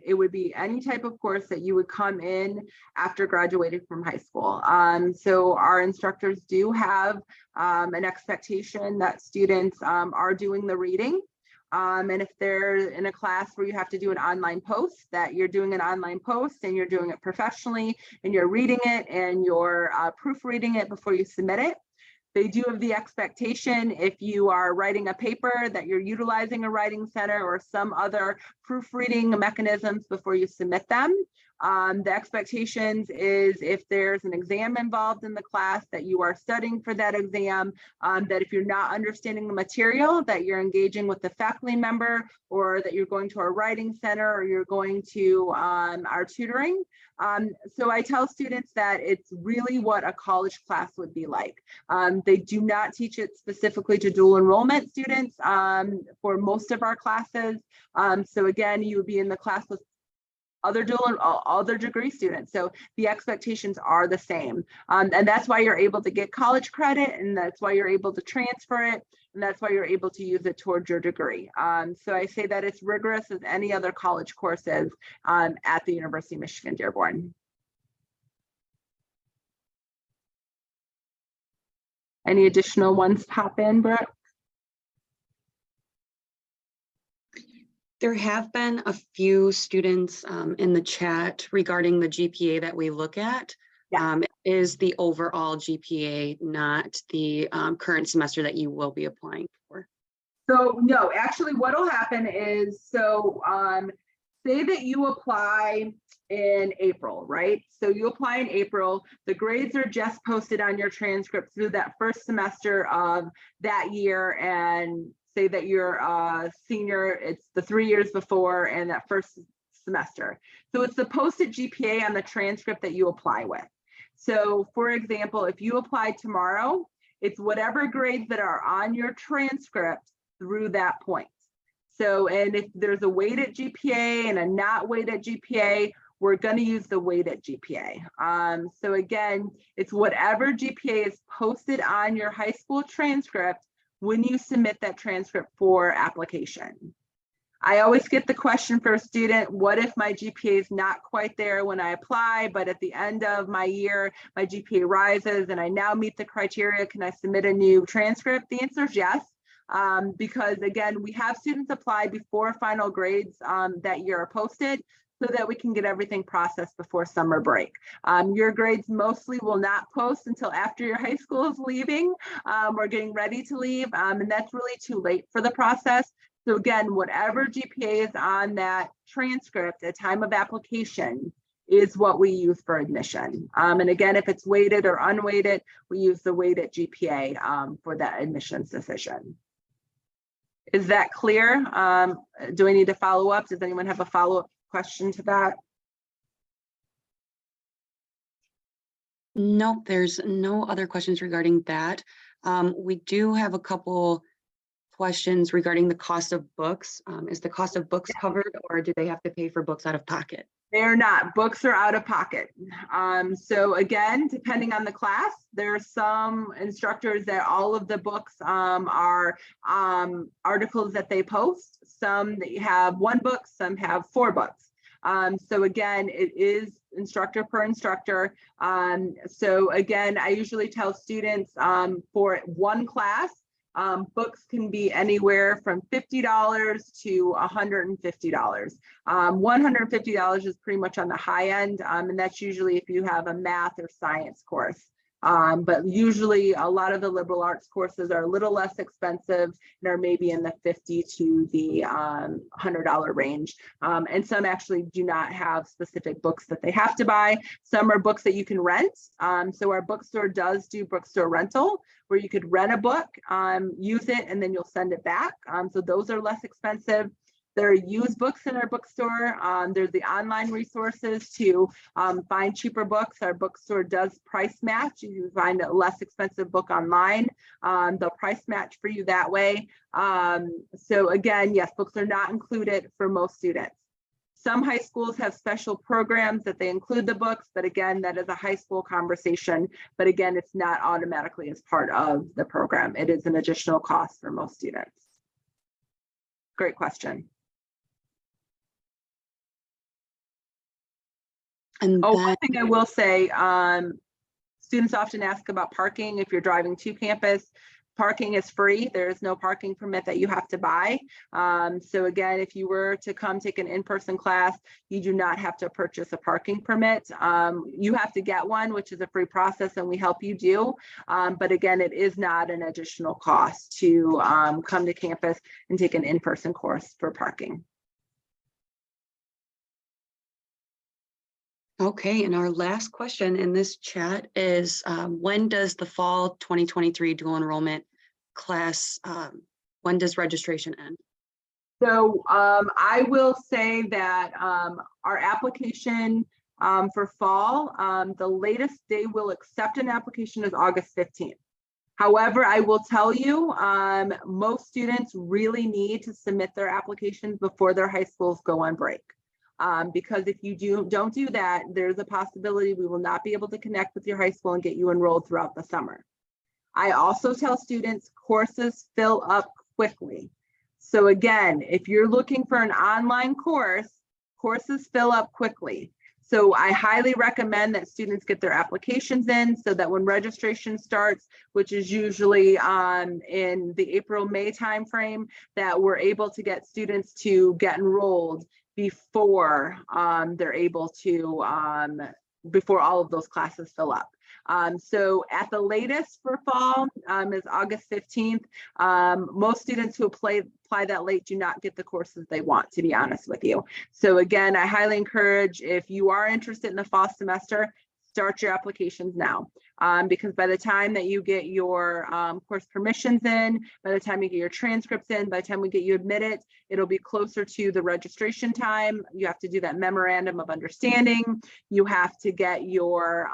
it would be any type of course that you would come in after graduating from high school. So our instructors do have an expectation that students are doing the reading. And if they're in a class where you have to do an online post, that you're doing an online post and you're doing it professionally and you're reading it and you're proofreading it before you submit it. They do have the expectation, if you are writing a paper, that you're utilizing a writing center or some other proofreading mechanisms before you submit them. The expectations is if there's an exam involved in the class, that you are studying for that exam, that if you're not understanding the material, that you're engaging with the faculty member, or that you're going to our writing center, or you're going to our tutoring. So I tell students that it's really what a college class would be like. They do not teach it specifically to dual enrollment students for most of our classes. So again, you would be in the class with other degree students. So the expectations are the same. And that's why you're able to get college credit, and that's why you're able to transfer it, and that's why you're able to use it towards your degree. So I say that it's rigorous as any other college courses at the University of Michigan-Dearborn. Any additional ones pop in, Brooke? There have been a few students in the chat regarding the GPA that we look at. Yeah. It is the overall GPA, not the current semester that you will be applying for. So no, actually what will happen is, so say that you apply in April, right? So you apply in April, the grades are just posted on your transcript through that first semester of that year, and say that you're a senior, it's the 3 years before and that first semester. So it's the posted GPA on the transcript that you apply with. So for example, if you apply tomorrow, it's whatever grades that are on your transcript through that point. So, and if there's a weighted GPA and a not weighted GPA, we're going to use the weighted GPA. So again, it's whatever GPA is posted on your high school transcript when you submit that transcript for application. I always get the question for a student, what if my GPA is not quite there when I apply, but at the end of my year, my GPA rises and I now meet the criteria, can I submit a new transcript? The answer is yes, because again, we have students apply before final grades that year are posted, so that we can get everything processed before summer break. Your grades mostly will not post until after your high school is leaving or getting ready to leave, and that's really too late for the process. So again, whatever GPA is on that transcript at time of application is what we use for admission. And again, if it's weighted or unweighted, we use the weighted GPA for that admissions decision. Is that clear? Do I need to follow up? Does anyone have a follow-up question to that? Nope, there's no other questions regarding that. We do have a couple questions regarding the cost of books. Is the cost of books covered, or do they have to pay for books out of pocket? They're not. Books are out of pocket. So again, depending on the class, there are some instructors that all of the books are articles that they post. Some that have one book, some have 4 books. So again, it is instructor per instructor. So again, I usually tell students for one class, books can be anywhere from $50 to $150. $150 is pretty much on the high end, and that's usually if you have a math or science course. But usually a lot of the liberal arts courses are a little less expensive and are maybe in the $50 to the $100 range. And some actually do not have specific books that they have to buy. Some are books that you can rent. So our bookstore does do bookstore rental, where you could rent a book, use it, and then you'll send it back. So those are less expensive. There are used books in our bookstore. There's the online resources to find cheaper books. Our bookstore does price match. You can find a less expensive book online. They'll price match for you that way. So again, yes, books are not included for most students. Some high schools have special programs that they include the books, but again, that is a high school conversation. But again, it's not automatically as part of the program. It is an additional cost for most students. Great question. And one thing I will say, students often ask about parking. If you're driving to campus, parking is free. There is no parking permit that you have to buy. So again, if you were to come take an in-person class, you do not have to purchase a parking permit. You have to get one, which is a free process, and we help you do. But again, it is not an additional cost to come to campus and take an in-person course for parking. Okay, and our last question in this chat is, when does the fall 2023 dual enrollment class, when does registration end? So I will say that our application for fall, the latest day we'll accept an application is August 15th. However, I will tell you, most students really need to submit their applications before their high schools go on break. Because if you don't do that, there's a possibility we will not be able to connect with your high school and get you enrolled throughout the summer. I also tell students courses fill up quickly. So again, if you're looking for an online course, courses fill up quickly. So I highly recommend that students get their applications in so that when registration starts, which is usually in the April-May timeframe, that we're able to get students to get enrolled before they're able to, before all of those classes fill up. So at the latest for fall is August 15th. Most students who apply that late do not get the courses they want, to be honest with you. So again, I highly encourage, if you are interested in the fall semester, start your applications now, because by the time that you get your course permissions in, by the time you get your transcripts in, by the time we get you admitted, it'll be closer to the registration time. You have to do that memorandum of understanding. You have to get your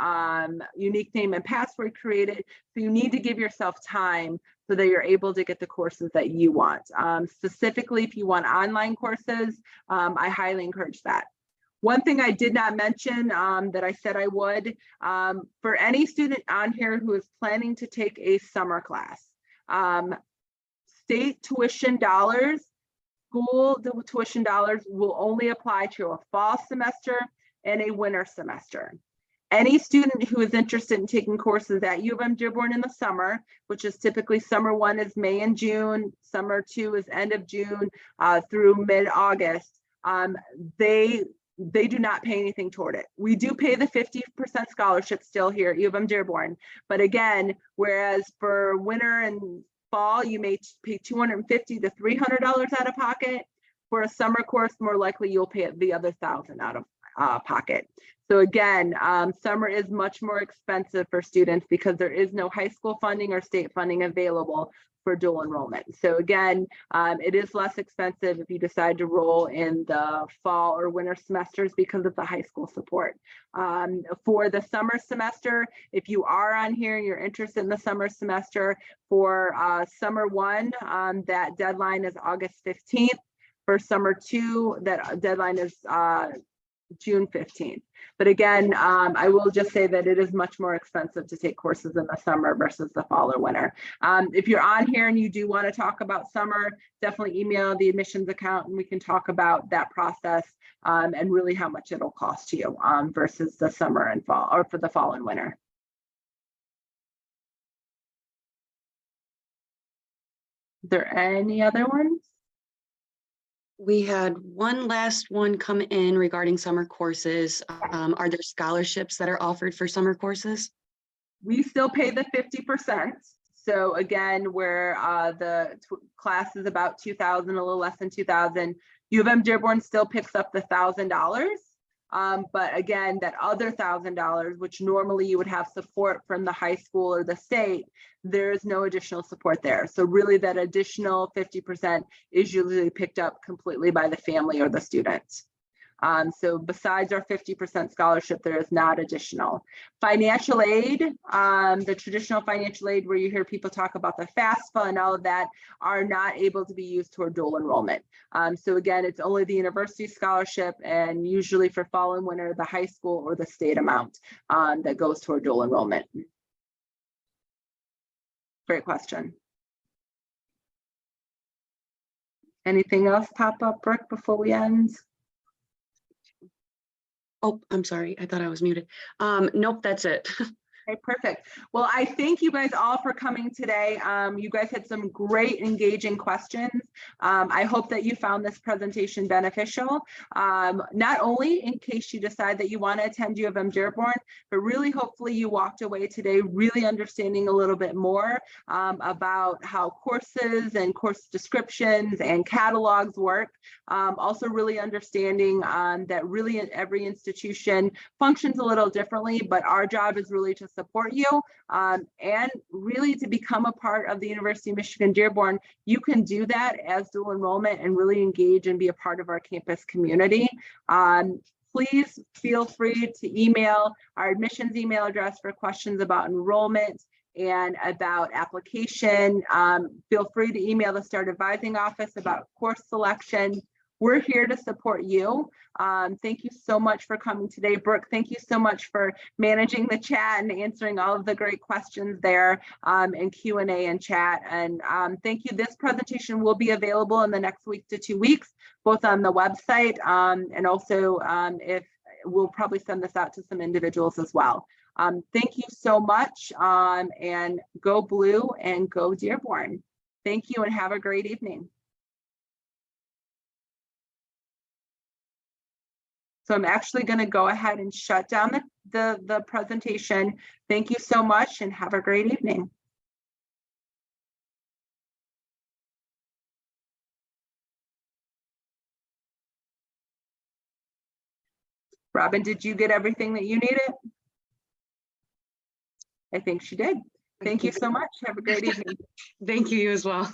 unique name and password created. So you need to give yourself time so that you're able to get the courses that you want. Specifically, if you want online courses, I highly encourage that. One thing I did not mention that I said I would, for any student on here who is planning to take a summer class, state tuition dollars school tuition dollars will only apply to a fall semester and a winter semester. Any student who is interested in taking courses at UM-Dearborn in the summer, which is typically summer 1 is May and June, summer 2 is end of June through mid-August, they do not pay anything toward it. We do pay the 50% scholarship still here at UM-Dearborn, but again, whereas for winter and fall, you may pay $250 to $300 out of pocket. For a summer course, more likely you'll pay the other $1,000 out of pocket. So again, summer is much more expensive for students because there is no high school funding or state funding available for dual enrollment. So again, it is less expensive if you decide to roll in the fall or winter semesters because of the high school support. For the summer semester, if you are on here and you're interested in the summer semester, for summer 1, that deadline is August 15th. For summer 2, that deadline is June 15th. But again, I will just say that it is much more expensive to take courses in the summer versus the fall or winter. If you're on here and you do want to talk about summer, definitely email the admissions account and we can talk about that process and really how much it'll cost you versus the summer and fall, or for the fall and winter. Is there any other ones? We had one last one come in regarding summer courses. Are there scholarships that are offered for summer courses? We still pay the 50%. So again, where the class is about 2,000, a little less than 2,000, UM-Dearborn still picks up the $1,000. But again, that other $1,000, which normally you would have support from the high school or the state, there is no additional support there. So really that additional 50% is usually picked up completely by the family or the student. So besides our 50% scholarship, there is not additional. Financial aid, the traditional financial aid where you hear people talk about the FAFSA and all of that are not able to be used toward dual enrollment. So again, it's only the university scholarship and usually for fall and winter, the high school or the state amount that goes toward dual enrollment. Great question. Anything else pop up, Brooke, before we end? Oh, I'm sorry. I thought I was muted. Nope, that's it. Okay, perfect. Well, I thank you guys all for coming today. You guys had some great engaging questions. I hope that you found this presentation beneficial, not only in case you decide that you want to attend UM-Dearborn, but really hopefully you walked away today really understanding a little bit more about how courses and course descriptions and catalogs work. Also really understanding that really every institution functions a little differently, but our job is really to support you and really to become a part of the University of Michigan-Dearborn. You can do that as dual enrollment and really engage and be a part of our campus community. Please feel free to email our admissions email address for questions about enrollment and about application. Feel free to email the Start Advising Office about course selection. We're here to support you. Thank you so much for coming today. Brooke, thank you so much for managing the chat and answering all of the great questions there in Q&A and chat. And thank you. This presentation will be available in the next week to 2 weeks, both on the website and also if we'll probably send this out to some individuals as well. Thank you so much and go Blue and go Dearborn. Thank you and have a great evening. So I'm actually going to go ahead and shut down the presentation. Thank you so much and have a great evening. Robin, did you get everything that you needed? I think she did. Thank you so much. Have a great evening. Thank you, you as well.